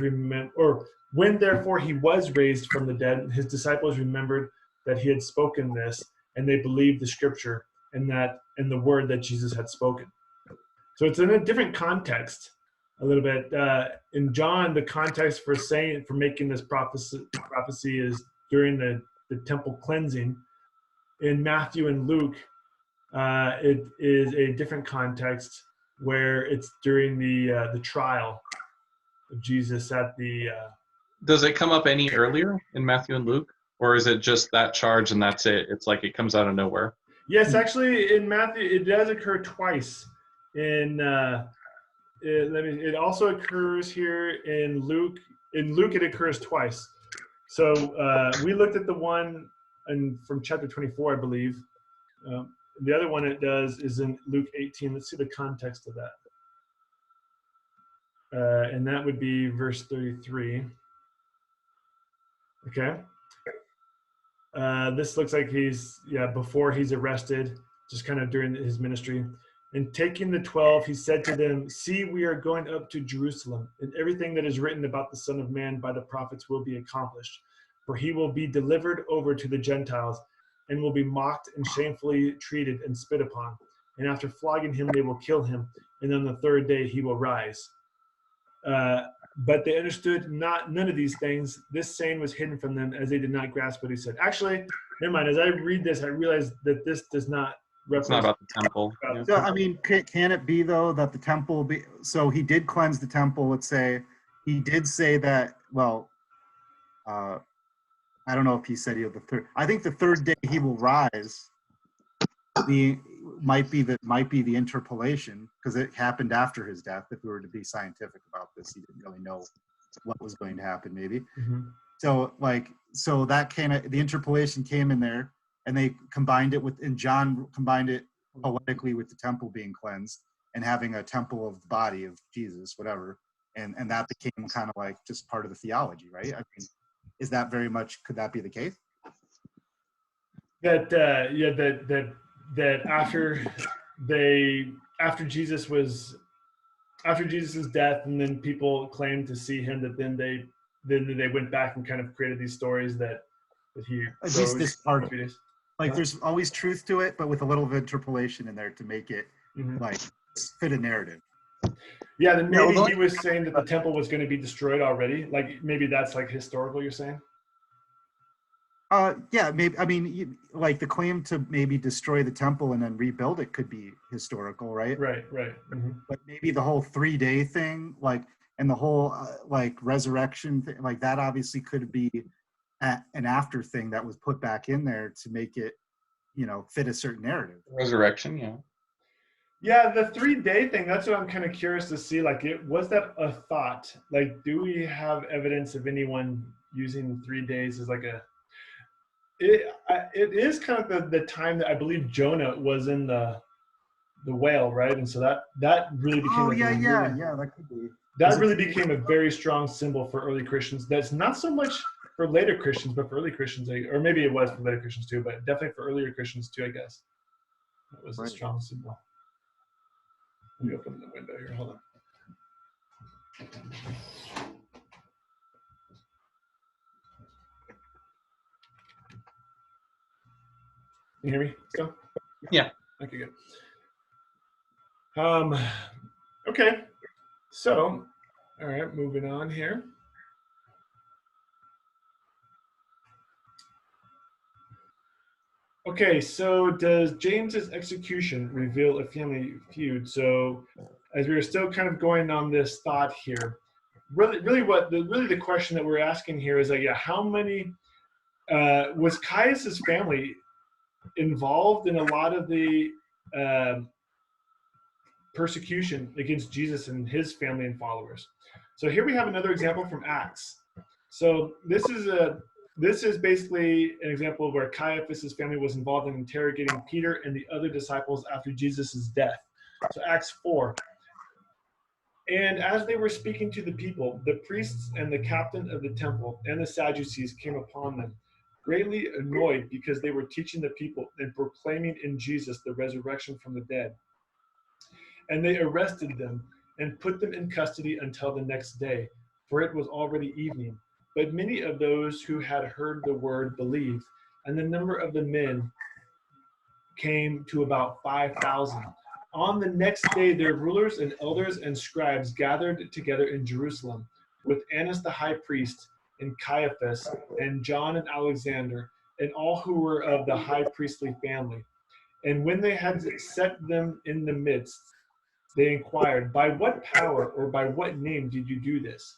when therefore he was raised from the dead, his disciples remembered that he had spoken this, and they believed the scripture and the word that Jesus had spoken. So it's in a different context a little bit. In John, the context for making this prophecy is during the temple cleansing. In Matthew and Luke, it is a different context where it's during the trial of Jesus at the. Does it come up any earlier in Matthew and Luke, or is it just that charge and that's it? It's like it comes out of nowhere. Yes, actually, in Matthew it does occur twice. It also occurs here in Luke. In Luke, it occurs twice. So we looked at the one from chapter 24, I believe. The other one it does is in Luke 18. Let's see the context of that. And that would be verse 33. Okay. This looks like he's before he's arrested, just kind of during his ministry. And taking the 12, he said to them, "See, we are going up to Jerusalem, and everything that is written about the Son of Man by the prophets will be accomplished. For he will be delivered over to the Gentiles, and will be mocked and shamefully treated and spit upon. And after flogging him, they will kill him, and on the third day he will rise." But they understood none of these things. This saying was hidden from them, as they did not grasp what he said. Actually, never mind. As I read this, I realize that this does not It's not about the temple. about Yeah. the So, temple. I mean, can it be, though, that the temple be, so he did cleanse the temple, let's say. He did say that, well, I don't know if he said he had the third. I think the third day he will rise. Might be the interpolation, because it happened after his death. If we were to be scientific about this, he didn't really know what was going to happen, maybe. Mhm. So that the interpolation came in there, and they combined it with, and John combined it poetically with the temple being cleansed and having a temple of the body of Jesus, whatever, and that became kind of like just part of the theology, right? I mean, is that very much, could that be the case? That after Jesus' death, and then people claimed to see him, that then they went back and kind of created these stories that he At least this part of it. 3 days. Like, Huh? there's always truth to it, but with a little of interpolation in there to make it Mhm. like fit a narrative. Yeah, then Yeah, maybe although- he was saying that the temple was going to be destroyed already. Like, maybe that's like historical, you're saying? Yeah, maybe. I mean, like the claim to maybe destroy the temple and then rebuild it could be historical, right? Right. Mm-hmm. But maybe the whole 3-day thing, like, and the whole like resurrection thing, like that obviously could be an after thing that was put back in there to make it, fit a certain narrative. Resurrection, yeah. Yeah, the 3-day thing, that's what I'm kind of curious to see. Like, was that a thought? Like, do we have evidence of anyone using 3 days as like it is kind of the time that I believe Jonah was in the whale, right? And so that really became That could be. that really became a very strong symbol for early Christians. That's not so much for later Christians, but for early Christians, or maybe it was for later Christians too, but definitely for earlier Christians too, I guess. That was a strong symbol. Let me open the window here. Hold on. Can you hear me still? Yeah. Okay, good. Okay. So, all right, moving on here. Okay, so does James's execution reveal a family feud? So, as we were still kind of going on this thought here, really the question that we're asking here is like, yeah, how many was Caiaphas' family involved in a lot of the persecution against Jesus and his family and followers? So here we have another example from Acts. So this is basically an example where Caiaphas' family was involved in interrogating Peter and the other disciples after Jesus' death. So Acts 4. And as they were speaking to the people, the priests and the captain of the temple and the Sadducees came upon them, greatly annoyed because they were teaching the people and proclaiming in Jesus the resurrection from the dead. And they arrested them and put them in custody until the next day, for it was already evening. But many of those who had heard the word believed, and the number of the men came to about 5,000. On the next day, their rulers and elders and scribes gathered together in Jerusalem with Annas the high priest and Caiaphas and John and Alexander and all who were of the high priestly family. And when they had set them in the midst, they inquired, "By what power or by what name did you do this?"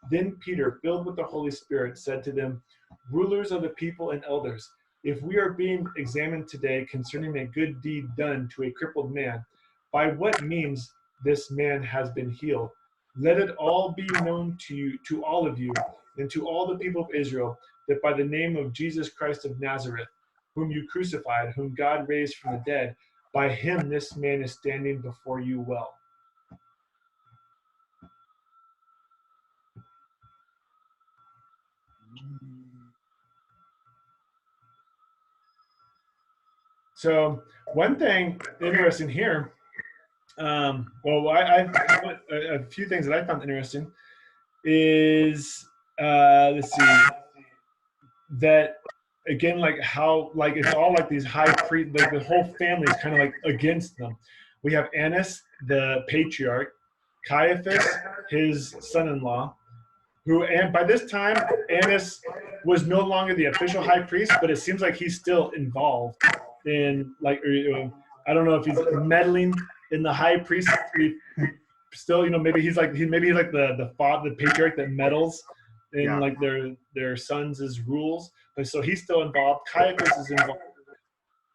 Then Peter, filled with the Holy Spirit, said to them, "Rulers of the people and elders, if we are being examined today concerning a good deed done to a crippled man, by what means this man has been healed, let it all be known to you, to all of you, and to all the people of Israel, that by the name of Jesus Christ of Nazareth, whom you crucified, whom God raised from the dead, by him this man is standing before you well." So one thing interesting here Well, a few things that I found interesting is, let's see, that again, like how, like it's all like these high priest, like the whole family is kind of like against them. We have Annas, the patriarch, Caiaphas, his son-in-law, who, and by this time, Annas was no longer the official high priest, but it seems like he's still involved in, like, I don't know if he's meddling in the high priestly. Still, maybe he's like the father, the patriarch that meddles in like their sons' rules. But so he's still involved. Caiaphas is involved.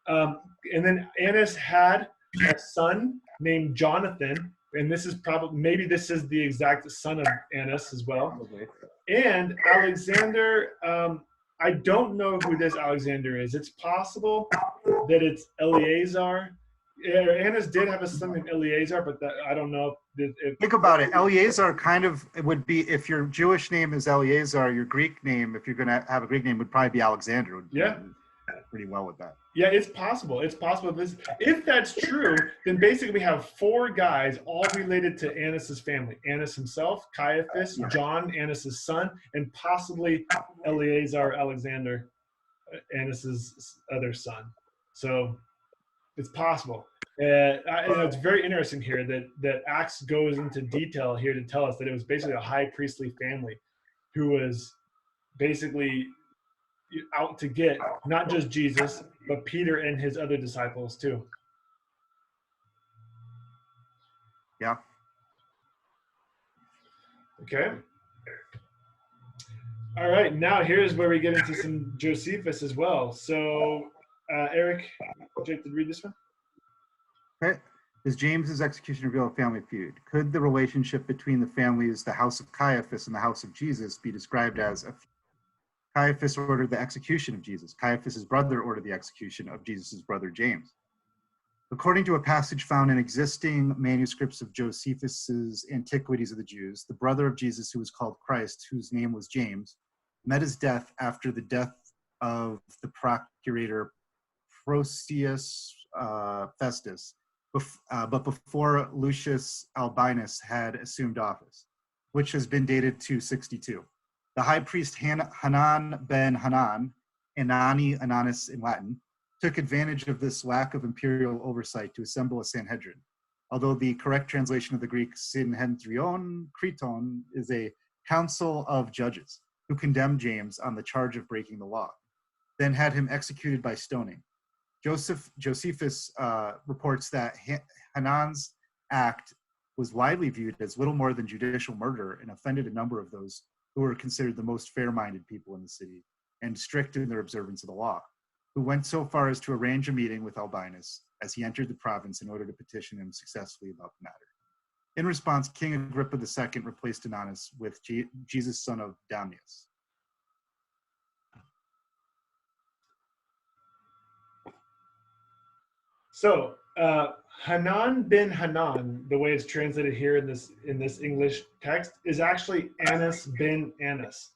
And then Annas had a son named Jonathan, and this is maybe this is the exact son of Annas as well. And Alexander, I don't know who this Alexander is. It's possible that it's Eleazar. Annas did have a son named Eleazar, but I don't know. Think about it. Eleazar kind of would be, if your Jewish name is Eleazar, your Greek name, if you're going to have a Greek name, would probably be Alexander. Yeah. Pretty well with that. Yeah, it's possible. It's possible. If that's true, then basically we have 4 guys all related to Annas' family. Annas himself, Caiaphas, John, Annas' son, and possibly Eleazar, Alexander, Annas' other son. So it's possible. It's very interesting here that Acts goes into detail here to tell us that it was basically a high priestly family who was basically out to get not just Jesus, but Peter and his other disciples too. Yeah. Okay. All right, now here's where we get into some Josephus as well. So, Eric, would you like to read this one? Okay. Does James's execution reveal a family feud? Could the relationship between the families, the house of Caiaphas and the house of Jesus, be described as a feud? Caiaphas ordered the execution of Jesus. Caiaphas' brother ordered the execution of Jesus' brother James. According to a passage found in existing manuscripts of Josephus' Antiquities of the Jews, the brother of Jesus, who was called Christ, whose name was James, met his death after the death of the procurator Porcius Festus, but before Lucius Albinus had assumed office, which has been dated to 62. The high priest Hanan ben Hanan, Anani Ananus in Latin, took advantage of this lack of imperial oversight to assemble a Sanhedrin, although the correct translation of the Greek Synhedrion Kriton is a council of judges who condemned James on the charge of breaking the law, then had him executed by stoning. Josephus reports that Hanan's act was widely viewed as little more than judicial murder and offended a number of those who were considered the most fair-minded people in the city and strict in their observance of the law, who went so far as to arrange a meeting with Albinus as he entered the province in order to petition him successfully about the matter. In response, King Agrippa II replaced Ananus with Jesus, son of Damnius. So, Hanan bin Hanan, the way it's translated here in this English text, is actually Annas bin Annas,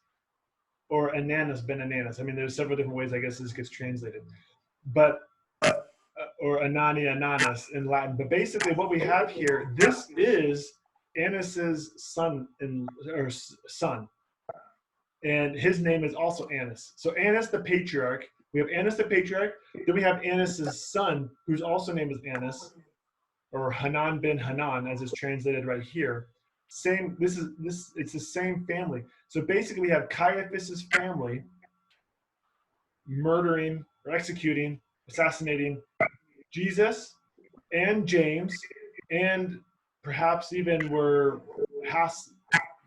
or Ananus bin Ananus. I mean, there's several different ways I guess this gets translated, but or Anani Ananus in Latin. But basically, what we have here, this is Annas's son, and his name is also Annas. So Annas the patriarch. We have Annas the patriarch. Then we have Annas' son, whose also name is Annas, or Hanan bin Hanan, as is translated right here. It's the same family. So basically, we have Caiaphas' family murdering or executing, assassinating Jesus and James, and perhaps even were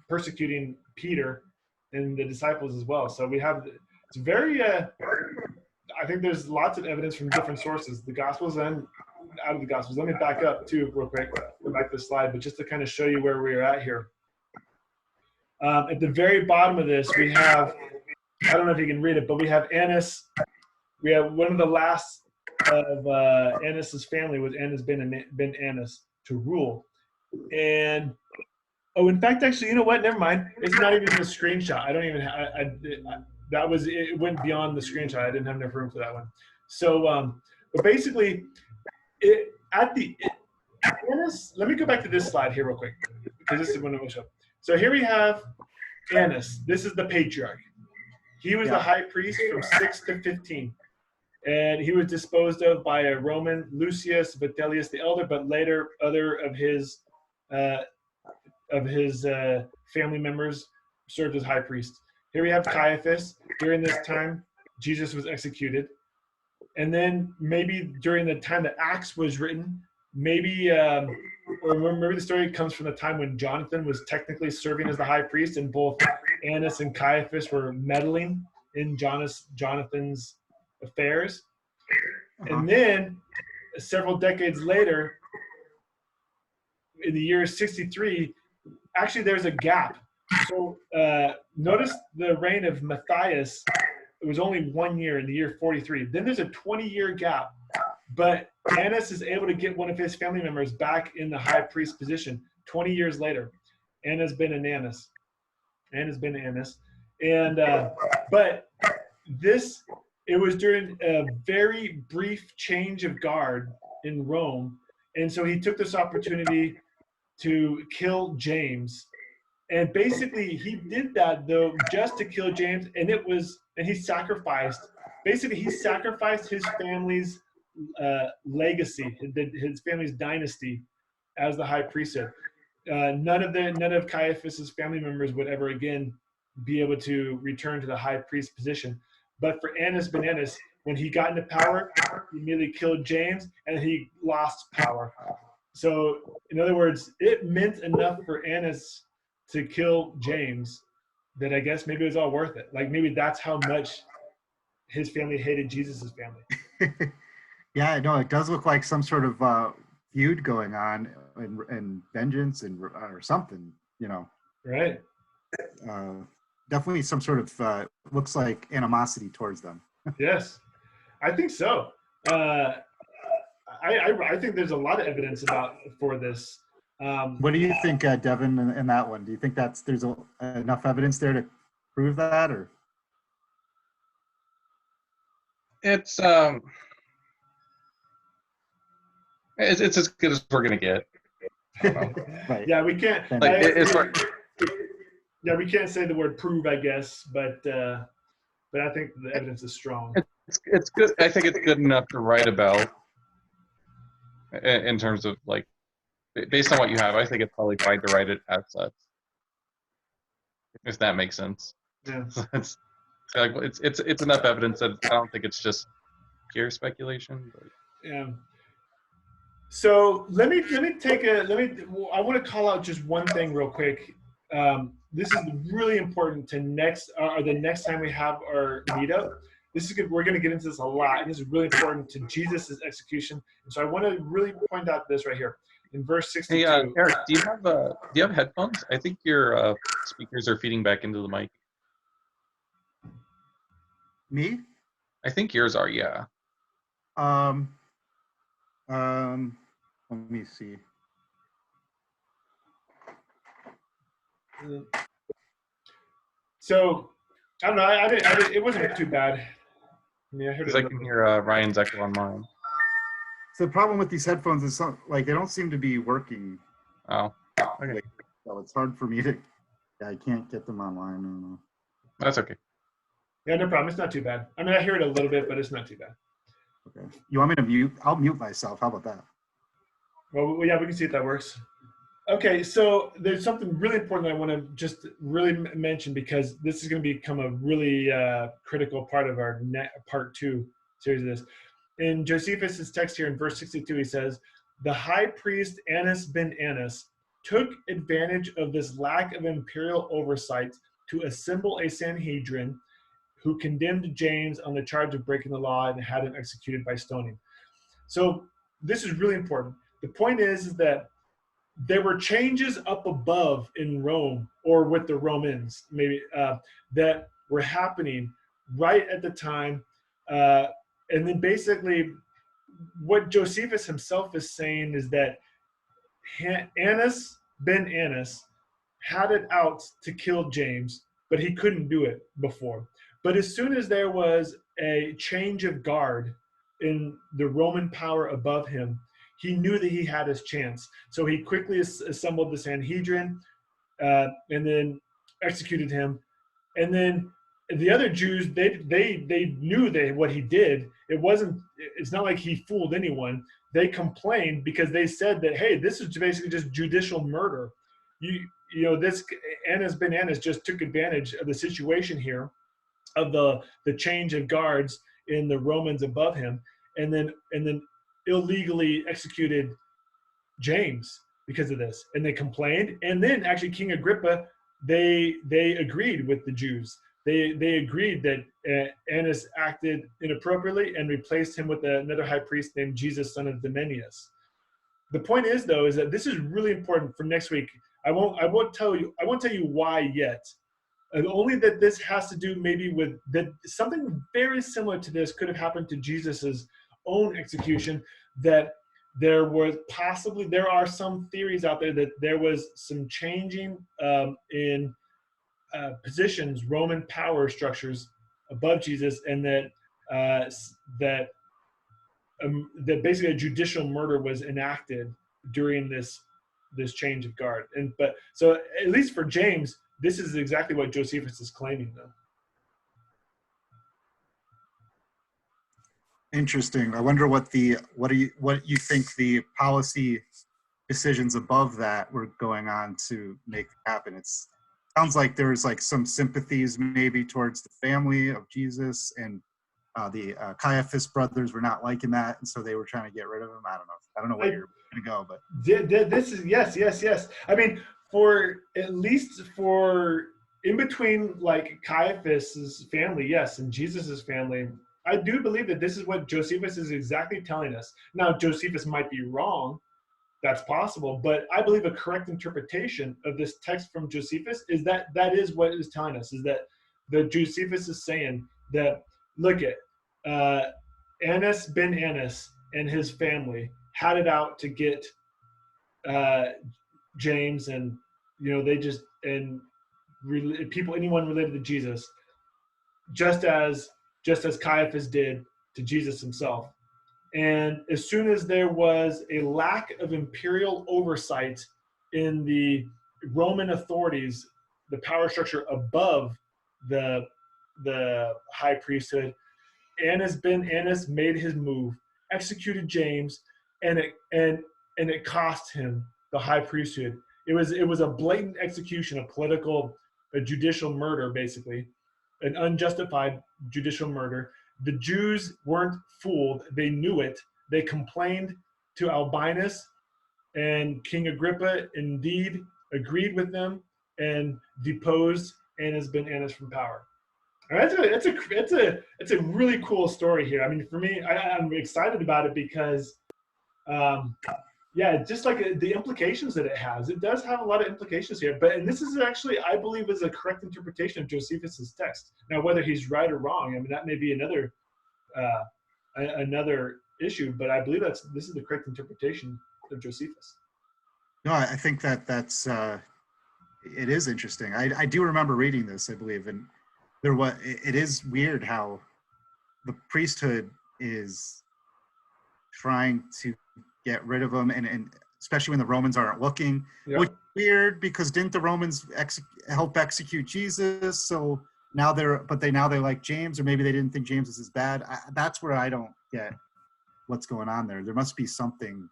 persecuting Peter and the disciples as well. So we have, it's very, I think there's lots of evidence from different sources, the Gospels and out of the Gospels. Let me back up too real quick, go back to the slide, but just to kind of show you where we're at here. At the very bottom of this, we have, I don't know if you can read it, but we have Annas. We have one of the last of Annas' family was Annas bin Annas to rule. And, oh, in fact, actually, you know what? Never mind. It's not even a screenshot. I don't even have, it went beyond the screenshot. I didn't have enough room for that one. So, but basically, Annas, let me go back to this slide here real quick, because this is one of the show. So here we have Annas. This is the patriarch. He was the high priest from 6 to 15. And he was disposed of by a Roman, Lucius Vitellius the elder, but later other of his family members served as high priest. Here we have Caiaphas. During this time, Jesus was executed. And then maybe during the time that Acts was written, maybe the story comes from the time when Jonathan was technically serving as the high priest, and both Annas and Caiaphas were meddling in Jonathan's affairs. And then several decades later, in the year 63, actually there's a gap. So notice the reign of Matthias, it was only 1 year in the year 43. Then there's a 20-year gap, but Annas is able to get one of his family members back in the high priest position 20 years later. Annas ben Annas. And but this, it was during a very brief change of guard in Rome, and so he took this opportunity to kill James. And basically he did that though just to kill James, and he sacrificed his family's legacy, his family's dynasty as the high priesthood. None of Caiaphas's family members would ever again be able to return to the high priest position. But for Annas ben Annas, when he got into power, he immediately killed James, and he lost power. So in other words, it meant enough for Annas to kill James that I guess maybe it was all worth it. Like maybe that's how much his family hated Jesus's family. Yeah, I know. It does look like some sort of feud going on, and vengeance or something, you know. Right. Definitely some sort of looks like animosity towards them. Yes, I think so. I think there's a lot of evidence for this. What do you think, Devin, in that one? Do you think there's enough evidence there to prove that, or? It's as good as we're gonna get. I don't know. Right. Yeah, we can't. Yeah, we can't say the word prove, I guess, but I think the evidence is strong. It's good. I think it's good enough to write about. In terms of like, based on what you have, I think it's probably fine to write it as such. If that makes sense. Yeah. It's enough evidence that I don't think it's just pure speculation. But. Yeah. So I want to call out just one thing real quick. This is really important to the next time we have our meetup. This is good. We're going to get into this a lot, and this is really important to Jesus' execution. And so I want to really point out this right here in verse 62. Hey, Eric, do you have headphones? I think your speakers are feeding back into the mic. Me? I think yours are. Yeah. Let me see. So I don't know. It wasn't too bad. I mean, I heard it. I can hear Ryan's echo on mine. So the problem with these headphones is they don't seem to be working. Oh. Okay. So it's hard for me to. I can't get them online. I don't know. That's okay. Yeah, no problem. It's not too bad. I mean, I hear it a little bit, but it's not too bad. Okay. You want me to mute? I'll mute myself. How about that? Well, yeah, we can see if that works. Okay, so there's something really important I want to just really mention, because this is going to become a really critical part of our part 2 series of this. In Josephus' text here in verse 62, he says, "The high priest Annas ben Annas took advantage of this lack of imperial oversight to assemble a Sanhedrin who condemned James on the charge of breaking the law and had him executed by stoning." So this is really important. The point is that there were changes up above in Rome, or with the Romans, maybe, that were happening right at the time. And then basically what Josephus himself is saying is that Annas ben Annas had it out to kill James, but he couldn't do it before. But as soon as there was a change of guard in the Roman power above him, he knew that he had his chance. So he quickly assembled the Sanhedrin and then executed him. And then the other Jews, they knew that what he did, it's not like he fooled anyone. They complained because they said that, hey, this is basically just judicial murder. This Annas ben Annas just took advantage of the situation here, of the change of guards in the Romans above him, and then illegally executed James because of this. And they complained. And then actually King Agrippa, they agreed with the Jews. They agreed that Annas acted inappropriately and replaced him with another high priest named Jesus, son of Domenius. The point is, though, is that this is really important for next week. I won't tell you why yet. Only that this has to do maybe with that something very similar to this could have happened to Jesus's own execution. That there are some theories out there that there was some changing in positions, Roman power structures above Jesus, and that basically a judicial murder was enacted during this change of guard. So at least for James, this is exactly what Josephus is claiming, though. Interesting. I wonder what you think the policy decisions above that were going on to make it happen. It sounds like there's like some sympathies maybe towards the family of Jesus, and the Caiaphas brothers were not liking that, and so they were trying to get rid of him. I don't know where you're going to go, but this is yes. I mean, for in between like Caiaphas's family, yes, and Jesus's family, I do believe that this is what Josephus is exactly telling us. Now, Josephus might be wrong. That's possible, but I believe a correct interpretation of this text from Josephus is that is what it is telling us, is that the Josephus is saying that, look at Annas ben Annas and his family had it out to get James, and anyone related to Jesus, just as Caiaphas did to Jesus himself. And as soon as there was a lack of imperial oversight in the Roman authorities, the power structure above the high priesthood, Annas ben Annas made his move, executed James, and it cost him the high priesthood. It was a blatant execution, a judicial murder, basically, an unjustified judicial murder. The Jews weren't fooled. They knew it. They complained to Albinus, and King Agrippa indeed agreed with them and deposed Annas ben Annas from power. And it's a really cool story here. I mean, for me, I'm excited about it because, just like the implications that it has. It does have a lot of implications here. And this is actually, I believe, is a correct interpretation of Josephus's text. Now, whether he's right or wrong, I mean, that may be another issue. But I believe this is the correct interpretation of Josephus. No, I think that's it is interesting. I do remember reading this, I believe, and it is weird how the priesthood is trying to get rid of them, and especially when the Romans aren't looking. Yep. Which is weird, because didn't the Romans help execute Jesus? So now they're like James, or maybe they didn't think James was as bad. That's where I don't get what's going on there. There must be something.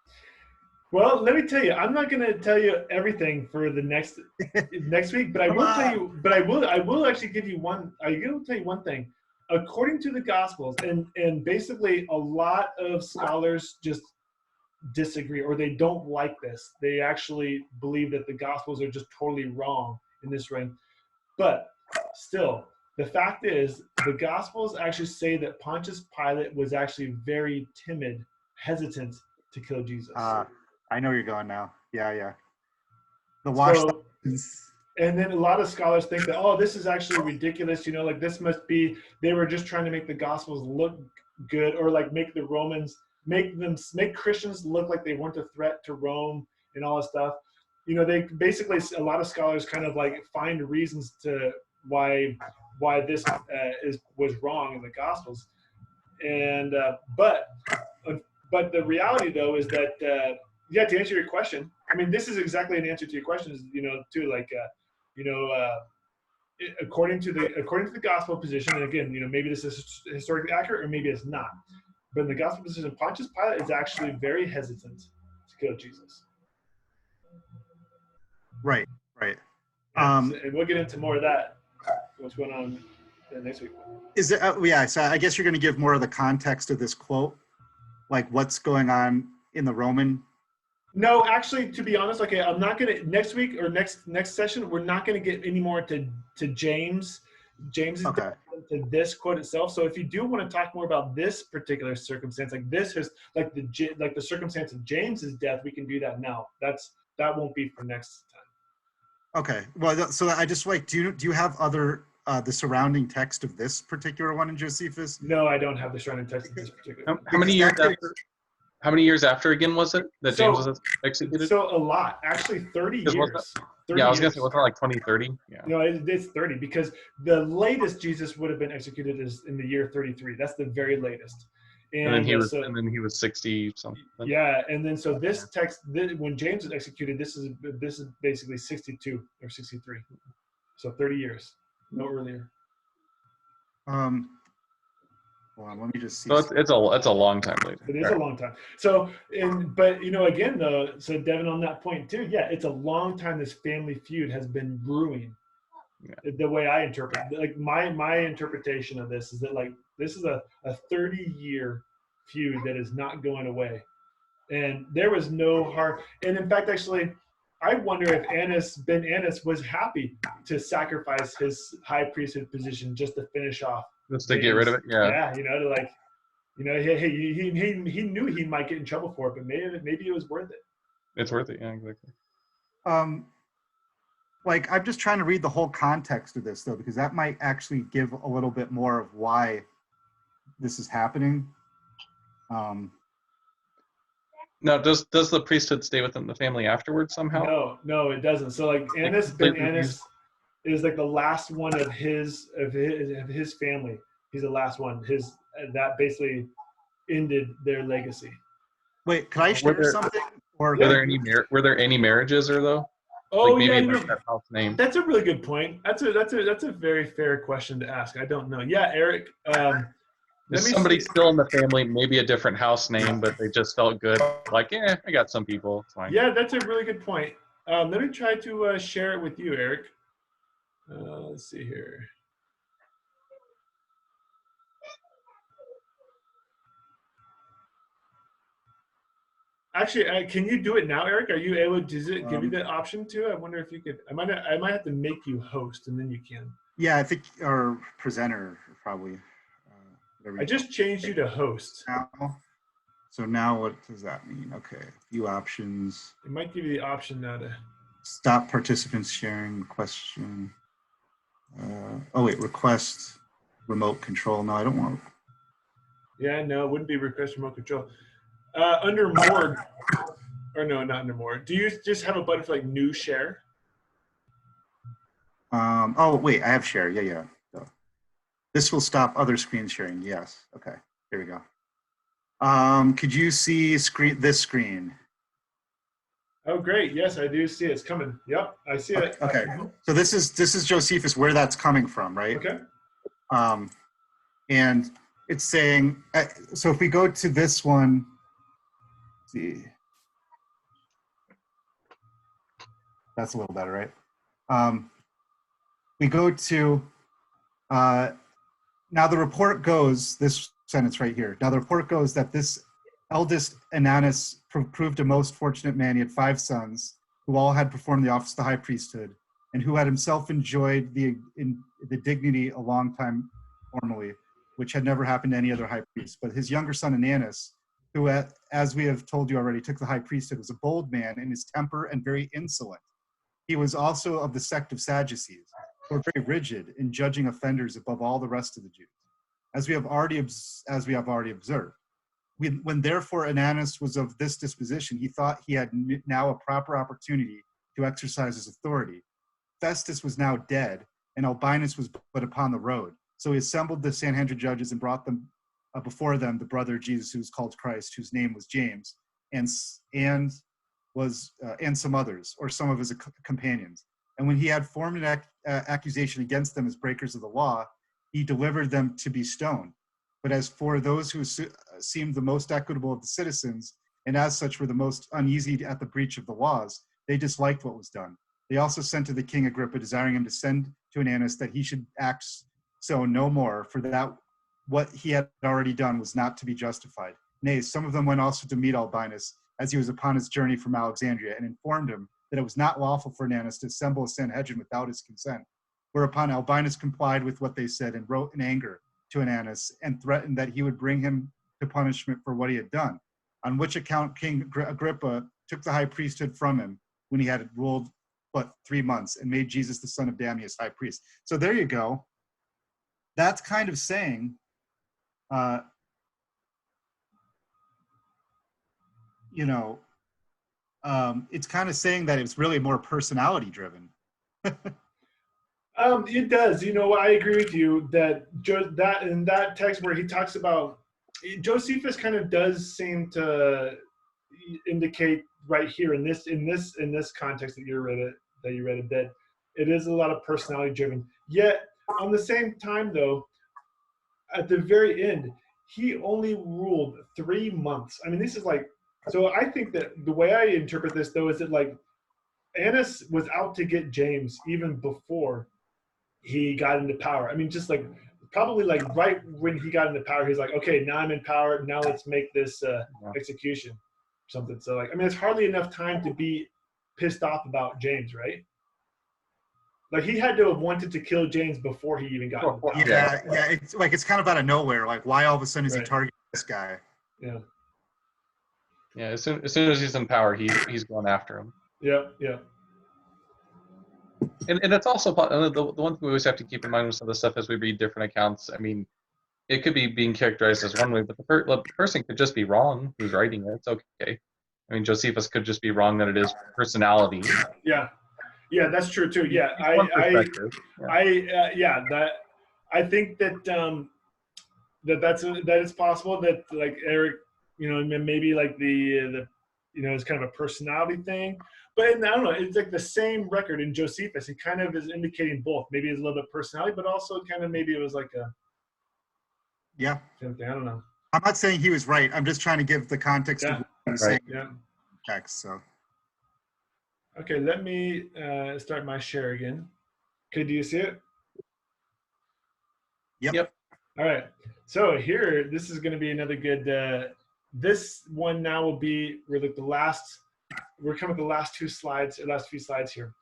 Well, let me tell you, I'm not going to tell you everything for the next week, but I will tell you. But I will actually give you one. I will tell you one thing. According to the Gospels, and basically a lot of scholars just disagree, or they don't like this. They actually believe that the Gospels are just totally wrong in this realm. But still, the fact is, the Gospels actually say that Pontius Pilate was actually very timid, hesitant to kill Jesus. I know you're going now. Yeah. And then a lot of scholars think that, this is actually ridiculous. Like this must be, they were just trying to make the Gospels look good, or like make the Romans, make Christians look like they weren't a threat to Rome and all this stuff. They basically, a lot of scholars kind of like find reasons to why this was wrong in the Gospels. And but But the reality, though, is that to answer your question, I mean, this is exactly an answer to your question. Is too like according to the gospel position, and again, maybe this is historically accurate or maybe it's not. But in the gospel position, Pontius Pilate is actually very hesitant to kill Jesus. Right. And we'll get into more of that. What's going on next week? Is it? Yeah. So I guess you're going to give more of the context of this quote, like what's going on in the Roman. No, actually, to be honest, okay, I'm not gonna next week or next session. We're not gonna get any more to James. James is Okay. to this quote itself. So if you do want to talk more about this particular circumstance, like this is like the circumstance of James's death, we can do that now. That won't be for next time. Okay. Well, so I just like, do you have other the surrounding text of this particular one in Josephus? No, I don't have the surrounding text of this particular. How many years after? How many years after again was it that James was executed? So a lot, actually 30 years. 30 I was years. gonna say, wasn't it like 2030? Yeah. No, it's 30 because the latest Jesus would have been executed is in the year 33. That's the very latest. And then he was 60 something. Yeah, and then so this text, when James was executed, this is basically 62 or 63. So 30 years, no earlier. Hold on, let me just see. So it's a long time later. It is a long time. So, but again, though, so Devin, on that point too, yeah, it's a long time this family feud has been brewing. Yeah. The way I interpret, like my interpretation of this is that like this is a 30-year feud that is not going away, and there was no hard. And in fact, actually, I wonder if Ben Annas was happy to sacrifice his high priesthood position just to finish off. Just to get rid of it, yeah. He knew he might get in trouble for it, but maybe it was worth it. It's worth it, yeah, exactly. Like I'm just trying to read the whole context of this though, because that might actually give a little bit more of why this is happening. Now, does the priesthood stay within the family afterwards somehow? No, it doesn't. So like Ben Annas is like the last one of his family. He's the last one. That basically ended their legacy. Wait, can I share something? Or were there any marriages or though? Oh, like maybe that house name. That's a really good point. That's a very fair question to ask. I don't know. Yeah, Eric. Is somebody still in the family, maybe a different house name, but they just felt good. Like, I got some people. It's fine. Yeah, that's a really good point. Let me try to share it with you, Eric. Let's see here. Actually, can you do it now, Eric? Are you able? Does it give you the option to? I wonder if you could. I might have to make you host, and then you can. Yeah, I think or presenter probably. I just changed you to host. So now what does that mean? Okay, view options. It might give you the option now to stop participants sharing question. Oh wait, request remote control. No, I don't want. Yeah, no, it wouldn't be request remote control. Under more, or no, not under more. Do you just have a button for like new share? Oh wait, I have share. Yeah. So, this will stop other screen sharing. Yes. Okay. Here we go. Could you see this screen? Oh, great. Yes, I do see it. It's coming. Yep, I see it. Okay. So this is Josephus, where that's coming from, right? Okay. And it's saying, so if we go to this one, let's see. That's a little better, right? We go to, now the report goes, this sentence right here. Now the report goes that this eldest Annas proved a most fortunate man. He had 5 sons who all had performed the office of the high priesthood and who had himself enjoyed the dignity a long time formerly, which had never happened to any other high priest. But his younger son Annas, who, as we have told you already, took the high priesthood, was a bold man in his temper and very insolent. He was also of the sect of Sadducees, who were very rigid in judging offenders above all the rest of the Jews, as we have already observed. When therefore Annas was of this disposition, he thought he had now a proper opportunity to exercise his authority. Festus was now dead, and Albinus was but upon the road. So he assembled the Sanhedrin judges and brought them before them the brother of Jesus, who was called Christ, whose name was James, and some others, or some of his companions. And when he had formed an accusation against them as breakers of the law, he delivered them to be stoned. But as for those who seemed the most equitable of the citizens, and as such were the most uneasy at the breach of the laws, they disliked what was done. They also sent to the king Agrippa, desiring him to send to Annas that he should act so no more, for that what he had already done was not to be justified. Nay, some of them went also to meet Albinus as he was upon his journey from Alexandria, and informed him that it was not lawful for Annas to assemble a Sanhedrin without his consent. Whereupon Albinus complied with what they said and wrote in anger to Annas and threatened that he would bring him to punishment for what he had done. On which account King Agrippa took the high priesthood from him when he had ruled but 3 months, and made Jesus the son of Damius high priest. So there you go. That's kind of saying, it's kind of saying that it's really more personality driven. It does. I agree with you that in that text where he talks about Josephus kind of does seem to indicate right here in this context that you read that it is a lot of personality driven. Yet on the same time, though, at the very end, he only ruled 3 months. I mean, this is like, so I think that the way I interpret this, though, is that like Annas was out to get James even before he got into power. I mean, just like probably like right when he got into power, he's like, okay, now I'm in power. Now let's make this execution or something. So like, I mean, it's hardly enough time to be pissed off about James, right? Like he had to have wanted to kill James before he even got into power. Yeah. It's like, it's kind of out of nowhere. Like, why all of a sudden is he targeting this guy? Yeah. Yeah. As soon as he's in power, he's going after him. Yeah. And it's also the one thing we always have to keep in mind with some of the stuff as we read different accounts. I mean, it could be being characterized as one way, but the person could just be wrong who's writing it. It's okay. I mean, Josephus could just be wrong that it is personality. Yeah, that's true too. Yeah, I think that that it's possible that like Eric, maybe like the it's kind of a personality thing. But I don't know, it's like the same record in Josephus. He kind of is indicating both. Maybe it's a little bit personality, but also kind of maybe it was like a something. I don't know. I'm not saying he was right. I'm just trying to give the context of what he was saying. Yeah. Text, so. Okay, let me start my share again. Okay, do you see it? Yep. All right. So here, this is going to be another good. This one now will be we're coming to the last few slides here.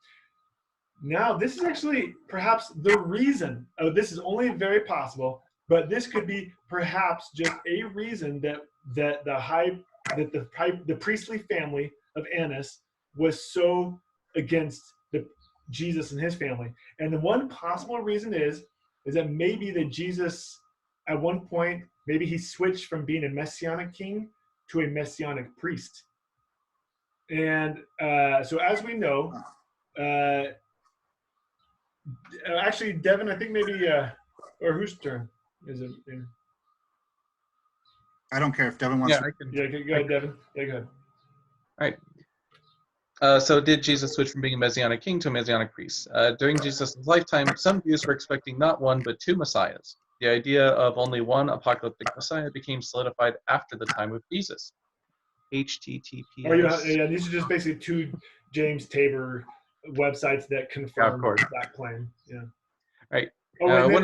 Now, this is actually perhaps the reason. This is only very possible, but this could be perhaps just a reason that the priestly family of Annas was so against Jesus and his family. And the one possible reason is that maybe that Jesus, at one point, maybe he switched from being a messianic king to a messianic priest. And so as we know, actually, Devin, I think maybe, or whose turn is it? I don't care if Devin wants to. Go ahead, Devin. Yeah, go ahead. All right. So did Jesus switch from being a messianic king to a messianic priest? During Jesus' lifetime, some Jews were expecting not one, but 2 messiahs. The idea of only one apocalyptic messiah became solidified after the time of Jesus. HTTPS. These are just basically 2 James Tabor websites that confirm that claim. Yeah. Right. Oh, by the way,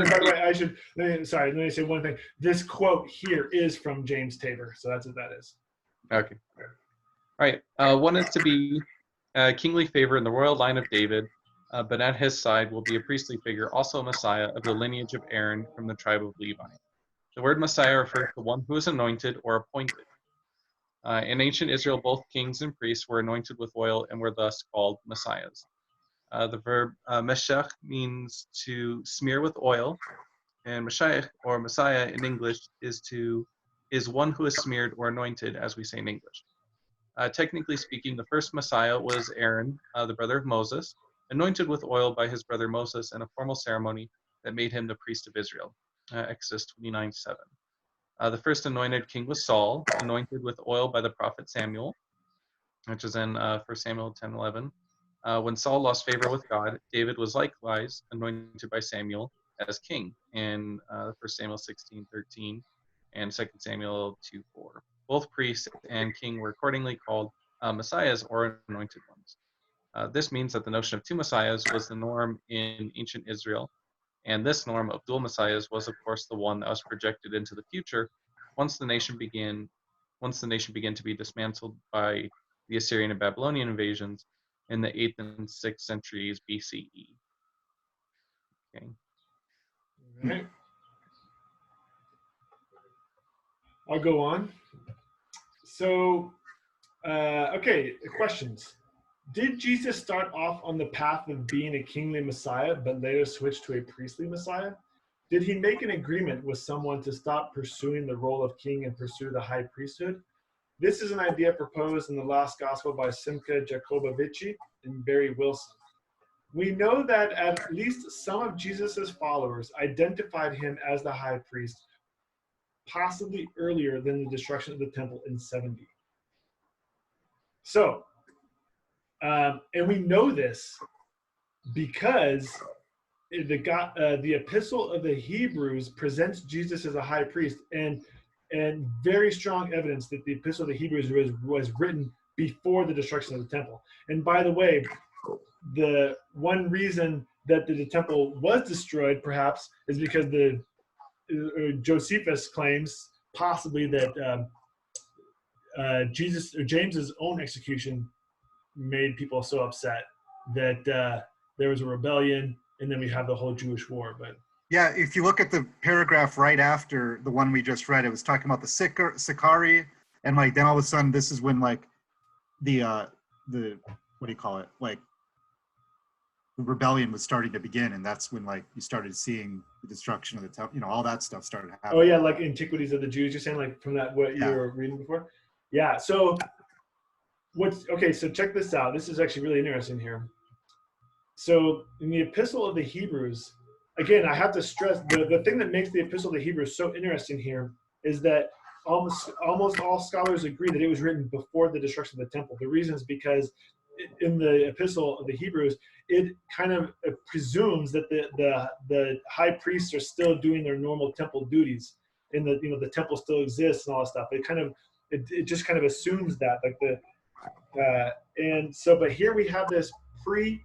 let me say one thing. This quote here is from James Tabor, so that's what that is. Okay. All right. One is to be kingly favor in the royal line of David, but at his side will be a priestly figure, also a Messiah of the lineage of Aaron from the tribe of Levi. The word Messiah refers to one who is anointed or appointed. In ancient Israel, both kings and priests were anointed with oil and were thus called messiahs. The verb meshach means to smear with oil, and Mashiach or Messiah in English is one who is smeared or anointed, as we say in English. Technically speaking, the first Messiah was Aaron, the brother of Moses, anointed with oil by his brother Moses in a formal ceremony that made him the priest of Israel. Exodus 29:7. The first anointed king was Saul, anointed with oil by the prophet Samuel, which is in 1 Samuel 10:11. When Saul lost favor with God, David was likewise anointed by Samuel as king in 1 Samuel 16:13 and 2 Samuel 2:4. Both priest and king were accordingly called messiahs or anointed ones. This means that the notion of two messiahs was the norm in ancient Israel, and this norm of dual messiahs was, of course, the one that was projected into the future once the nation began to be dismantled by the Assyrian and Babylonian invasions in the 8th and 6th centuries BCE. Okay. All right. I'll go on. So, okay, questions. Did Jesus start off on the path of being a kingly Messiah, but later switch to a priestly Messiah? Did he make an agreement with someone to stop pursuing the role of king and pursue the high priesthood? This is an idea proposed in the Last Gospel by Simcha Jacobovici and Barry Wilson. We know that at least some of Jesus' followers identified him as the high priest, possibly earlier than the destruction of the temple in 70. So, and we know this because the Epistle of the Hebrews presents Jesus as a high priest, and very strong evidence that the Epistle of the Hebrews was written before the destruction of the temple. And by the way, the one reason that the temple was destroyed, perhaps, is because Josephus claims possibly that James's own execution made people so upset that there was a rebellion, and then we have the whole Jewish war. But yeah, if you look at the paragraph right after the one we just read, it was talking about the Sicarii, and like then all of a sudden this is when like the what do you call it, like the rebellion was starting to begin, and that's when like you started seeing the destruction of the temple, all that stuff started happening. Oh yeah, like Antiquities of the Jews, you're saying, like from that what you were reading before? Yeah, so so check this out. This is actually really interesting here. So in the Epistle of the Hebrews, again, I have to stress the thing that makes the Epistle of the Hebrews so interesting here is that almost all scholars agree that it was written before the destruction of the temple. The reason is because in the Epistle of the Hebrews, it kind of presumes that the high priests are still doing their normal temple duties, and the temple still exists and all that stuff. It just kind of assumes that, like and so, but here we have this pre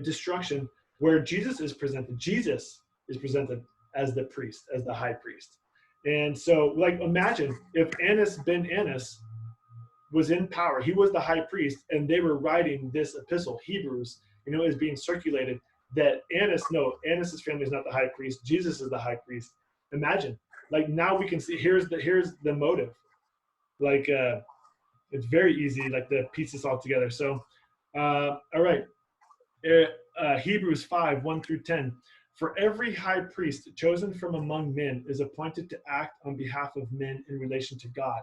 destruction where Jesus is presented. Jesus is presented as the priest, as the high priest. And so, like, imagine if Annas ben Annas was in power. He was the high priest, and they were writing this epistle, Hebrews, is being circulated that Annas's family is not the high priest. Jesus is the high priest. Imagine, like, now we can see, here's the motive. Like, it's very easy, like, to piece this all together. So, all right. Hebrews 5, 1-10. For every high priest chosen from among men is appointed to act on behalf of men in relation to God,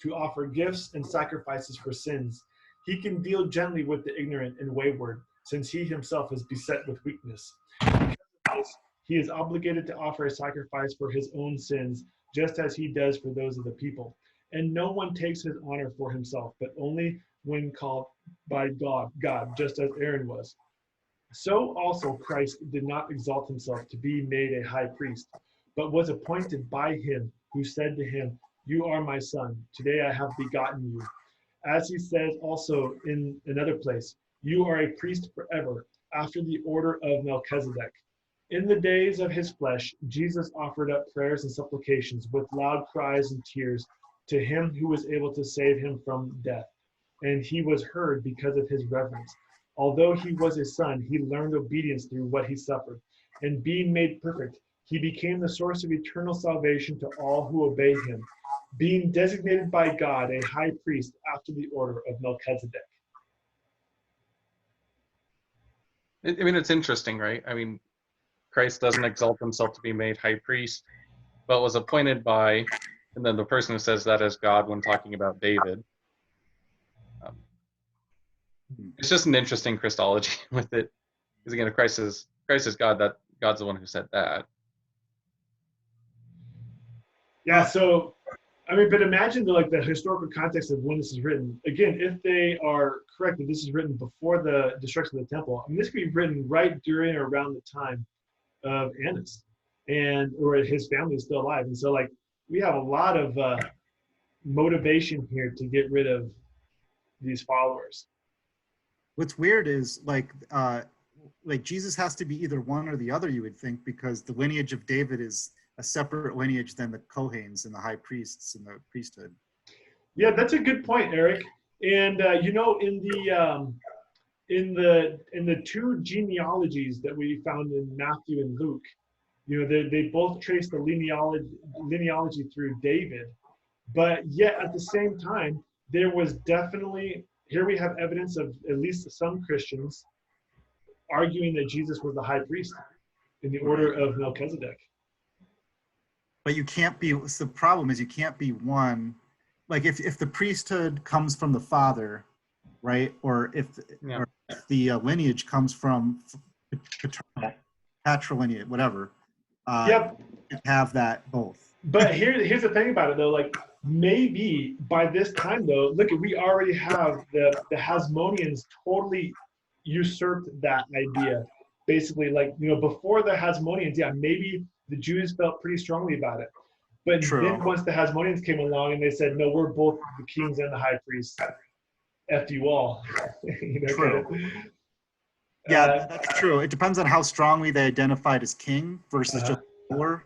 to offer gifts and sacrifices for sins. He can deal gently with the ignorant and wayward, since he himself is beset with weakness. Because of this, he is obligated to offer a sacrifice for his own sins, just as he does for those of the people. And no one takes his honor for himself, but only when called by God, just as Aaron was. So also Christ did not exalt himself to be made a high priest, but was appointed by him who said to him, "You are my son, today I have begotten you." As he says also in another place, "You are a priest forever, after the order of Melchizedek." In the days of his flesh, Jesus offered up prayers and supplications with loud cries and tears to him who was able to save him from death. And he was heard because of his reverence. Although he was a son, he learned obedience through what he suffered. And being made perfect, he became the source of eternal salvation to all who obey him, being designated by God a high priest after the order of Melchizedek. I mean, it's interesting, right? I mean, Christ doesn't exalt himself to be made high priest, but was appointed by, and then the person who says that is God when talking about David. It's just an interesting Christology with it, because again, if Christ is God, that God's the one who said that. Yeah, so I mean, but imagine the historical context of when this is written. Again, if they are correct that this is written before the destruction of the temple, I mean, this could be written right during or around the time of Annas, or his family is still alive, and so like we have a lot of motivation here to get rid of these followers. What's weird is like Jesus has to be either one or the other, you would think, because the lineage of David is a separate lineage than the Kohanes and the high priests and the priesthood. Yeah, that's a good point, Eric. And you know, in the two genealogies that we found in Matthew and Luke, you know, they both trace the linealogy through David, but yet at the same time, there was definitely, here we have evidence of at least some Christians arguing that Jesus was the high priest in the order of Melchizedek. But you can't be, the problem is you can't be one, like if the priesthood comes from the father, right? Or if the lineage comes from paternal, patrilineage, whatever, yep. Have that both. But here's the thing about it though, like maybe by this time though, look, we already have the Hasmoneans totally usurped that idea. Basically, like, you know, before the Hasmoneans, yeah, maybe the Jews felt pretty strongly about it. But then once the Hasmoneans came along and they said, no, we're both the kings and the high priests, F you all. You know, true. Kind of, yeah, that's true. It depends on how strongly they identified as king versus just ruler.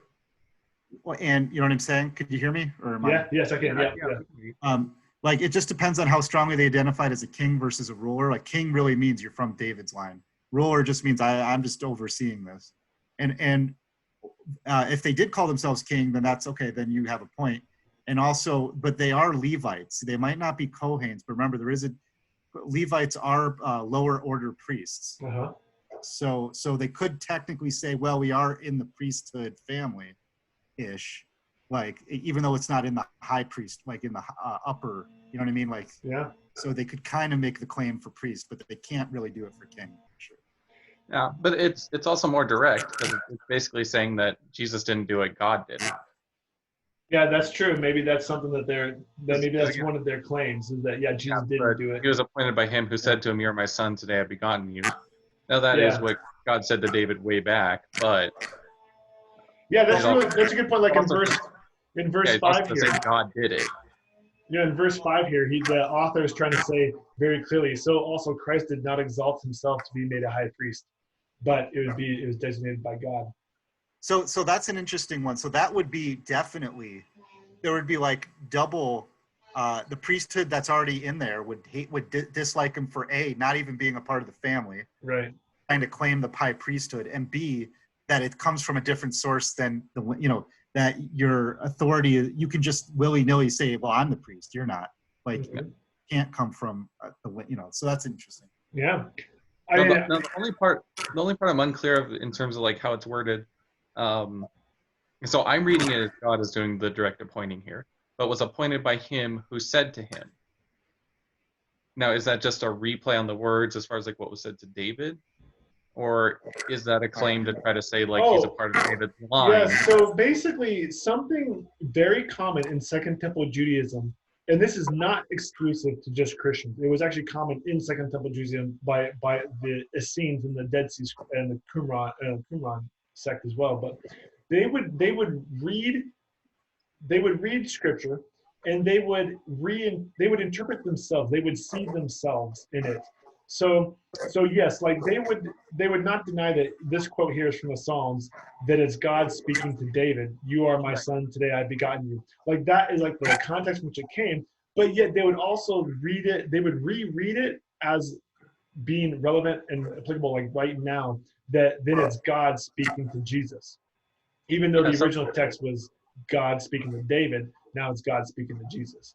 And you know what I'm saying? Could you hear me? Or am I? Yes, I can. Yeah. Like it just depends on how strongly they identified as a king versus a ruler. Like king really means you're from David's line. Ruler just means I'm just overseeing this. And if they did call themselves king, then that's okay. Then you have a point. And also, but they are Levites. They might not be Kohanes, but remember Levites are lower order priests. So they could technically say, well, we are in the priesthood family-ish, like even though it's not in the high priest, like in the upper, you know what I mean? Like, yeah. So they could kind of make the claim for priest, but they can't really do it for king, for sure. Yeah, but it's also more direct because it's basically saying that Jesus didn't do it, God did. Yeah, that's true. Maybe that's something maybe that's one of their claims is that Jesus didn't do it. He was appointed by him who said to him, "You're my son; today I've begotten you." Now that is what God said to David way back, but that's a good point. Like in verse 5 here, God did it. Yeah, in verse 5 here, the author is trying to say very clearly. So also Christ did not exalt himself to be made a high priest, but it was designated by God. So that's an interesting one. So that would be definitely, there would be like double, the priesthood that's already in there would dislike him for A, not even being a part of the family, right? Trying to claim the high priesthood, and B, that it comes from a different source than that your authority, you can just willy-nilly say, well, I'm the priest, you're not. Like, can't come from so that's interesting. Yeah. The only part I'm unclear of in terms of like how it's worded. So I'm reading it as God is doing the direct appointing here, but was appointed by him who said to him. Now, is that just a replay on the words as far as like what was said to David? Or is that a claim to try to say like he's a part of David's line? Yeah, so basically something very common in Second Temple Judaism, and this is not exclusive to just Christians. It was actually common in Second Temple Judaism by the Essenes and the Dead Sea and the Qumran sect as well. But they would read scripture, and they would interpret themselves. They would see themselves in it. So yes, like they would not deny that this quote here is from the Psalms, that it's God speaking to David, "You are my son, today I've begotten you." Like that is like the context in which it came, but yet they would also read it, they would reread it as being relevant and applicable like right now, that then it's God speaking to Jesus. Even though the original text was God speaking to David, now it's God speaking to Jesus.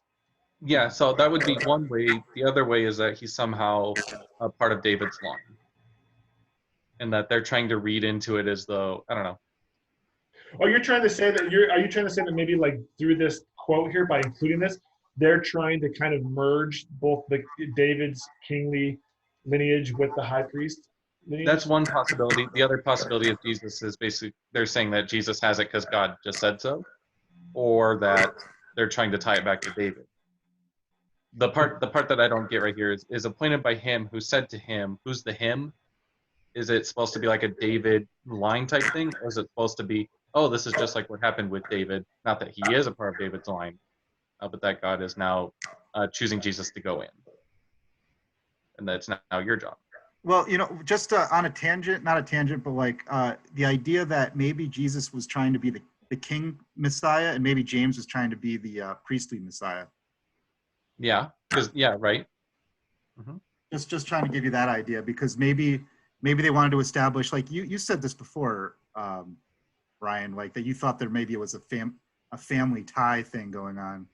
Yeah, so that would be one way. The other way is that he's somehow a part of David's line. And that they're trying to read into it as though, I don't know. Are you trying to say that maybe like through this quote here, by including this, they're trying to kind of merge both David's kingly lineage with the high priest lineage? That's one possibility. The other possibility of Jesus is basically they're saying that Jesus has it because God just said so. or that they're trying to tie it back to David. The part that I don't get right here is appointed by him who said to him, who's the him? Is it supposed to be like a David line type thing, or is it supposed to be, oh, this is just like what happened with David, not that he is a part of David's line, but that God is now choosing Jesus to go in, and that's now your job. Well, just on a tangent, not a tangent, but like the idea that maybe Jesus was trying to be the king Messiah, and maybe James was trying to be the priestly Messiah. Yeah, because right. Mm-hmm. Just trying to give you that idea, because maybe they wanted to establish, like you said this before, Ryan, like that you thought there maybe it was a family tie thing going on,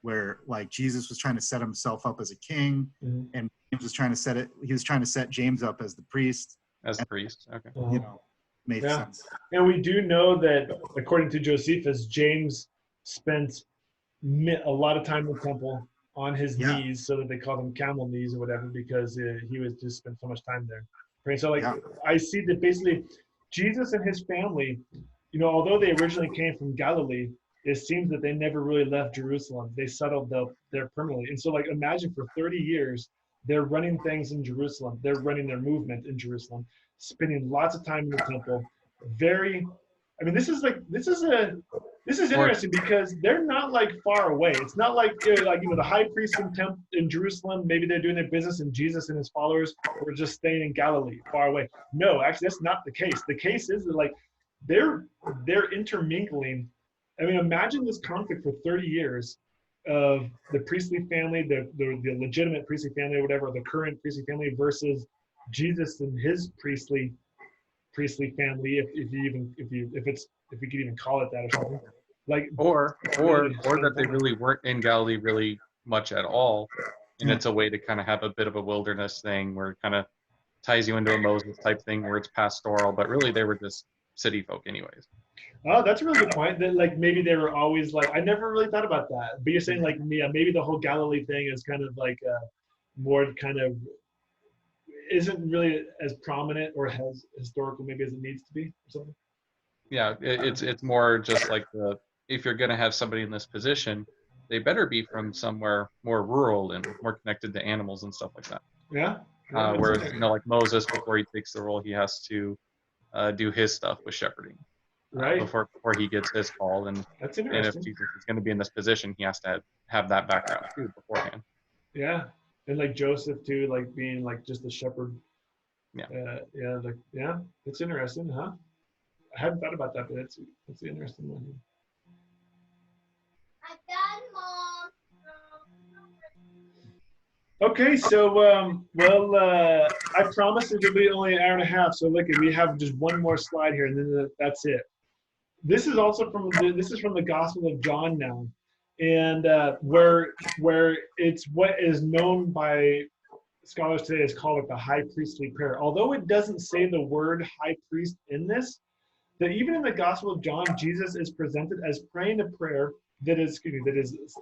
where like Jesus was trying to set himself up as a king, and James was trying to set James up as the priest. As the priest, okay. Makes sense. And we do know that according to Josephus, James spent a lot of time in the temple on his knees, so that they called him camel knees or whatever, because he was just spent so much time there. Right? So I see that basically Jesus and his family, although they originally came from Galilee, it seems that they never really left Jerusalem. They settled there permanently. And so imagine for 30 years, they're running things in Jerusalem. They're running their movement in Jerusalem, spending lots of time in the temple. This is interesting, because they're not far away. It's not the high priest in Jerusalem, maybe they're doing their business, and Jesus and his followers were just staying in Galilee, far away. No, actually, that's not the case. The case is that they're intermingling. Imagine this conflict for 30 years of the priestly family, the legitimate priestly family or whatever, the current priestly family, versus Jesus and his priestly family, if we could even call it that or something. Or that they really weren't in Galilee really much at all, and it's a way to kind of have a bit of a wilderness thing where it kind of ties you into a Moses type thing where it's pastoral, but really they were just city folk anyways. Oh, that's a really good point. That maybe they were always I never really thought about that. But you're saying maybe the whole Galilee thing is kind of more kind of isn't really as prominent or as historical maybe as it needs to be or something. Yeah, it's more just if you're going to have somebody in this position, they better be from somewhere more rural and more connected to animals and stuff like that. Yeah. Whereas like Moses, before he takes the role, he has to do his stuff with shepherding, right? Before he gets his call, and that's interesting. And if Jesus is going to be in this position, he has to have that background too beforehand. Yeah, and Joseph too, being just a shepherd. Yeah. That's interesting, huh? I hadn't thought about that, but that's an interesting one. I'm done, Mom. Okay, so I promised it would be only an hour and a half. So we have just one more slide here, and then that's it. This is also from the Gospel of John now, and where it's what is known by scholars today is called the high priestly prayer. Although it doesn't say the word high priest in this, that even in the Gospel of John, Jesus is presented as praying a prayer that is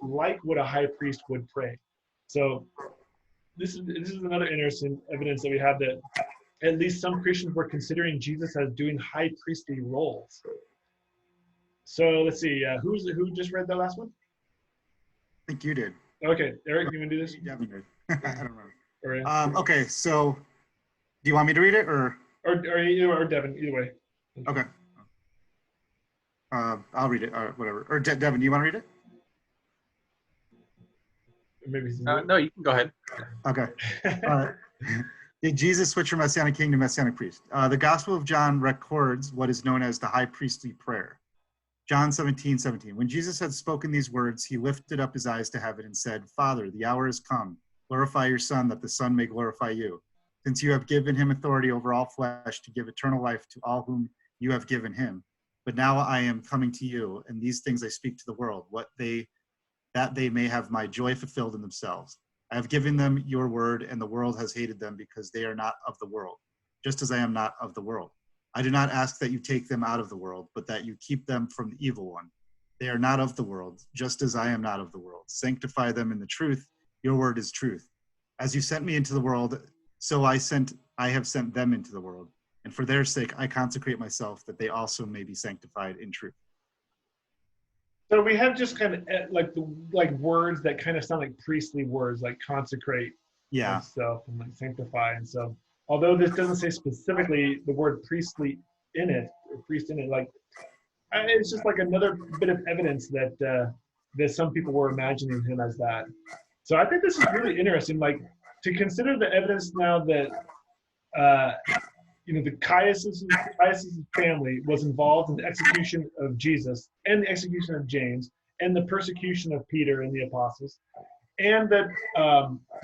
like what a high priest would pray. So this is another interesting evidence that we have that at least some Christians were considering Jesus as doing high priestly roles. So let's see, who just read that last one? I think you did. Okay, Eric, you want to do this? Devin did. I don't remember. Or, okay, so do you want me to read it or Devin? Either way. Okay. I'll read it. Whatever. Or Devin, do you want to read it? Maybe. No, you can go ahead. Okay. Did Jesus switch from Messianic King to Messianic Priest? The Gospel of John records what is known as the high priestly prayer. John 17:17. When Jesus had spoken these words, he lifted up his eyes to heaven and said, Father, the hour has come. Glorify your Son, that the Son may glorify you. Since you have given him authority over all flesh to give eternal life to all whom you have given him. But now I am coming to you, and these things I speak to the world, that they may have my joy fulfilled in themselves. I have given them your word, and the world has hated them because they are not of the world, just as I am not of the world. I do not ask that you take them out of the world, but that you keep them from the evil one. They are not of the world, just as I am not of the world. Sanctify them in the truth. Your word is truth. As you sent me into the world, so I have sent them into the world. And for their sake, I consecrate myself that they also may be sanctified in truth. So we have just kind of like words that kind of sound like priestly words, like consecrate Yeah. and stuff, and like sanctify. And so, although this doesn't say specifically the word priestly in it, or priest in it, like it's just like another bit of evidence that that some people were imagining him as that. So I think this is really interesting, like to consider the evidence now that the Caiaphas' family was involved in the execution of Jesus and the execution of James and the persecution of Peter and the apostles, and that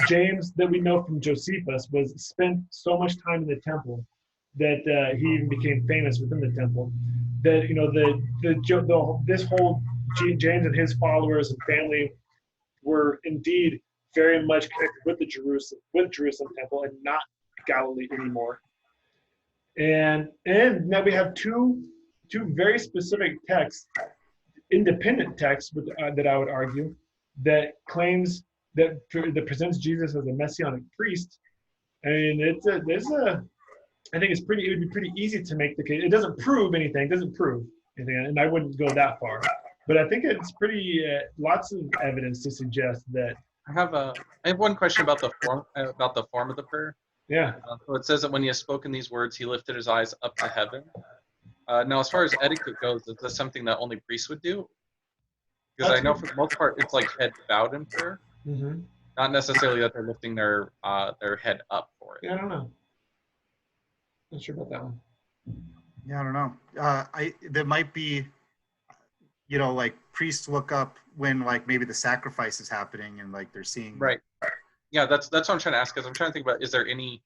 James, that we know from Josephus, was spent so much time in the temple that he even became famous within the temple. That this whole James and his followers and family were indeed very much connected with the Jerusalem temple and not Galilee anymore. And now we have two very specific texts, independent texts that I would argue that claims that presents Jesus as a messianic priest. I mean, I think it would be pretty easy to make the case. It doesn't prove anything, and I wouldn't go that far. But I think it's pretty lots of evidence to suggest that. I have one question about the form of the prayer. Yeah. So it says that when he has spoken these words, he lifted his eyes up to heaven. Now, as far as etiquette goes, is this something that only priests would do? Because I know for the most part, it's like head bowed in prayer, not necessarily that they're lifting their head up for it. Yeah, I don't know. Not sure about that one. Yeah, I don't know. There might be, like priests look up when like maybe the sacrifice is happening and like they're seeing. Right. Yeah, that's what I'm trying to ask. Because I'm trying to think about, is there any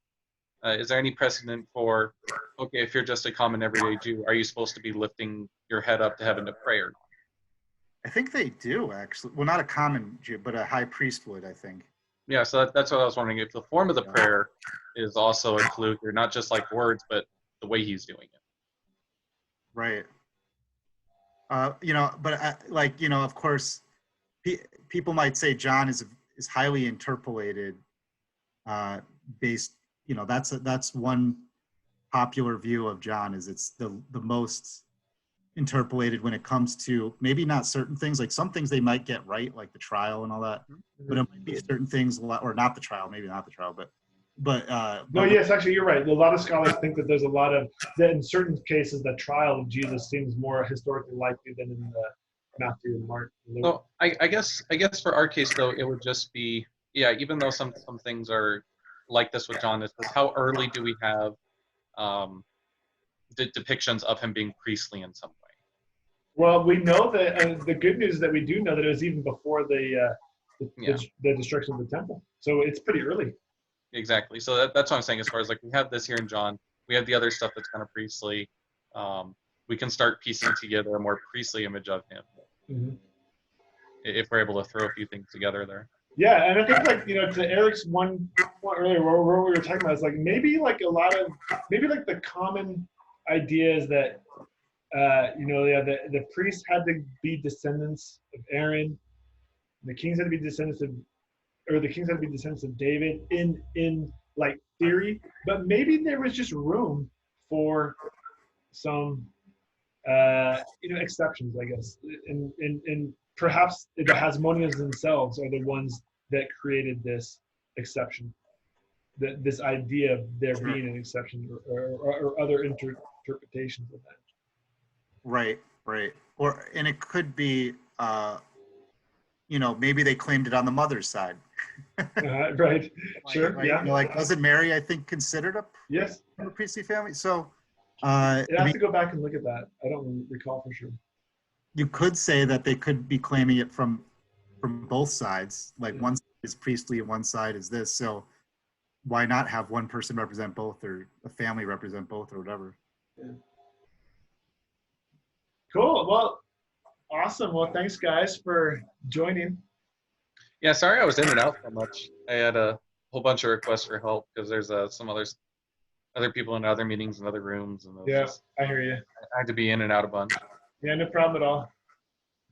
precedent for, okay, if you're just a common everyday Jew, are you supposed to be lifting your head up to heaven to pray or not? I think they do actually. Well, not a common Jew, but a high priest would, I think. Yeah, so that's what I was wondering, if the form of the prayer is also a clue here, not just like words, but the way he's doing it. Right. Of course, people might say John is highly interpolated, based. That's one popular view of John, is it's the most interpolated when it comes to maybe not certain things, like some things they might get right, like the trial and all that, but it might be certain things, or not the trial, maybe not the trial, but no, yes, actually, you're right. A lot of scholars think that there's a lot of that in certain cases the trial of Jesus seems more historically likely than in the Matthew and Mark. So I guess for our case though, it would just be, even though some things are like this with John, is how early do we have the depictions of him being priestly in some way? Well, we know that the good news is that we do know that it was even before the destruction of the temple. So it's pretty early. Exactly. So that's what I'm saying. As far as like we have this here in John, we have the other stuff that's kind of priestly. We can start piecing together a more priestly image of him if we're able to throw a few things together there. Yeah, and I think like to Eric's one point earlier where we were talking about, it's like maybe like the common idea is that the priests had to be descendants of Aaron, the kings had to be descendants of David in like theory, but maybe there was just room for some exceptions, I guess, and perhaps the Hasmoneans themselves are the ones that created this exception, this idea of there being an exception or other interpretations of that. Right. And it could be, maybe they claimed it on the mother's side. Right. Sure. Right? Yeah. Wasn't Mary, I think, considered a priestly family? So I have to go back and look at that. I don't recall for sure. You could say that they could be claiming it from both sides. Like one side is priestly and one side is this. So why not have one person represent both, or a family represent both, or whatever? Yeah. Cool. Well, awesome. Well, thanks guys for joining. Yeah, sorry I was in and out so much. I had a whole bunch of requests for help because there's some other people in other meetings and other rooms, and I hear you. I had to be in and out a bunch. Yeah, no problem at all.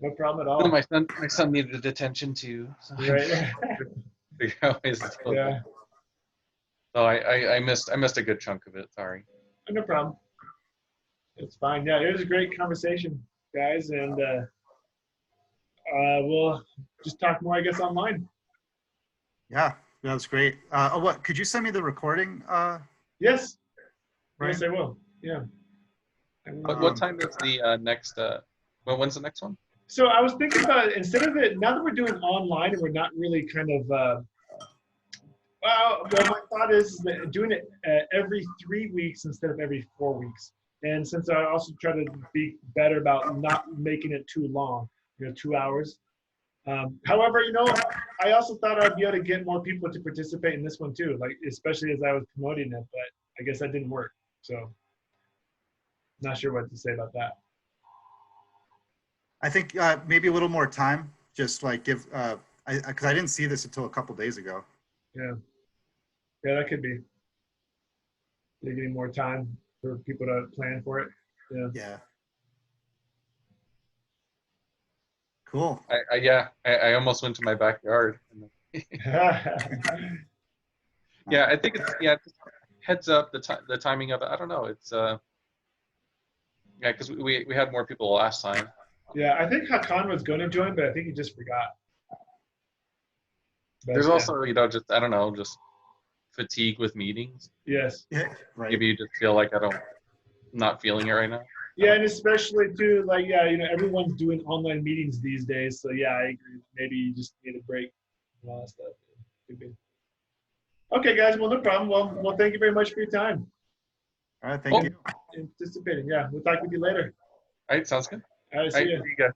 No problem at all. My son needed attention too. So right. Figure out ways to deal with it. So I missed a good chunk of it. Sorry. No problem. It's fine. Yeah, it was a great conversation, guys, and we'll just talk more, I guess, online. Yeah, that was great. What could you send me the recording? Yes. Right. Yes, I will. Yeah. What time is the next? When's the next one? So I was thinking about it, instead of it, now that we're doing online and we're not really kind of, well, my thought is that doing it every 3 weeks instead of every 4 weeks. And since I also try to be better about not making it too long, 2 hours. However, I also thought I'd be able to get more people to participate in this one too, like especially as I was promoting it, but I guess that didn't work. So not sure what to say about that. I think maybe a little more time, just like give, because I didn't see this until a couple days ago. Yeah. Yeah, that could be. You're getting more time for people to plan for it. Yeah. Yeah. Cool. I almost went to my backyard. Yeah, I think it's just heads up the timing of it. I don't know. It's because we had more people last time. Yeah, I think Hakan was going to join, but I think he just forgot. But, There's also just I don't know, just fatigue with meetings. Yes. Yeah. Right. Maybe you just feel like not feeling it right now. Yeah, and especially too, like everyone's doing online meetings these days. So yeah, I agree. Maybe you just need a break and all that stuff. Could be. Okay, guys. Well, no problem. Well, thank you very much for your time. All right. Thank you. Anticipating. Yeah, we'll talk with you later. All right, sounds good. All right, see you. See you guys.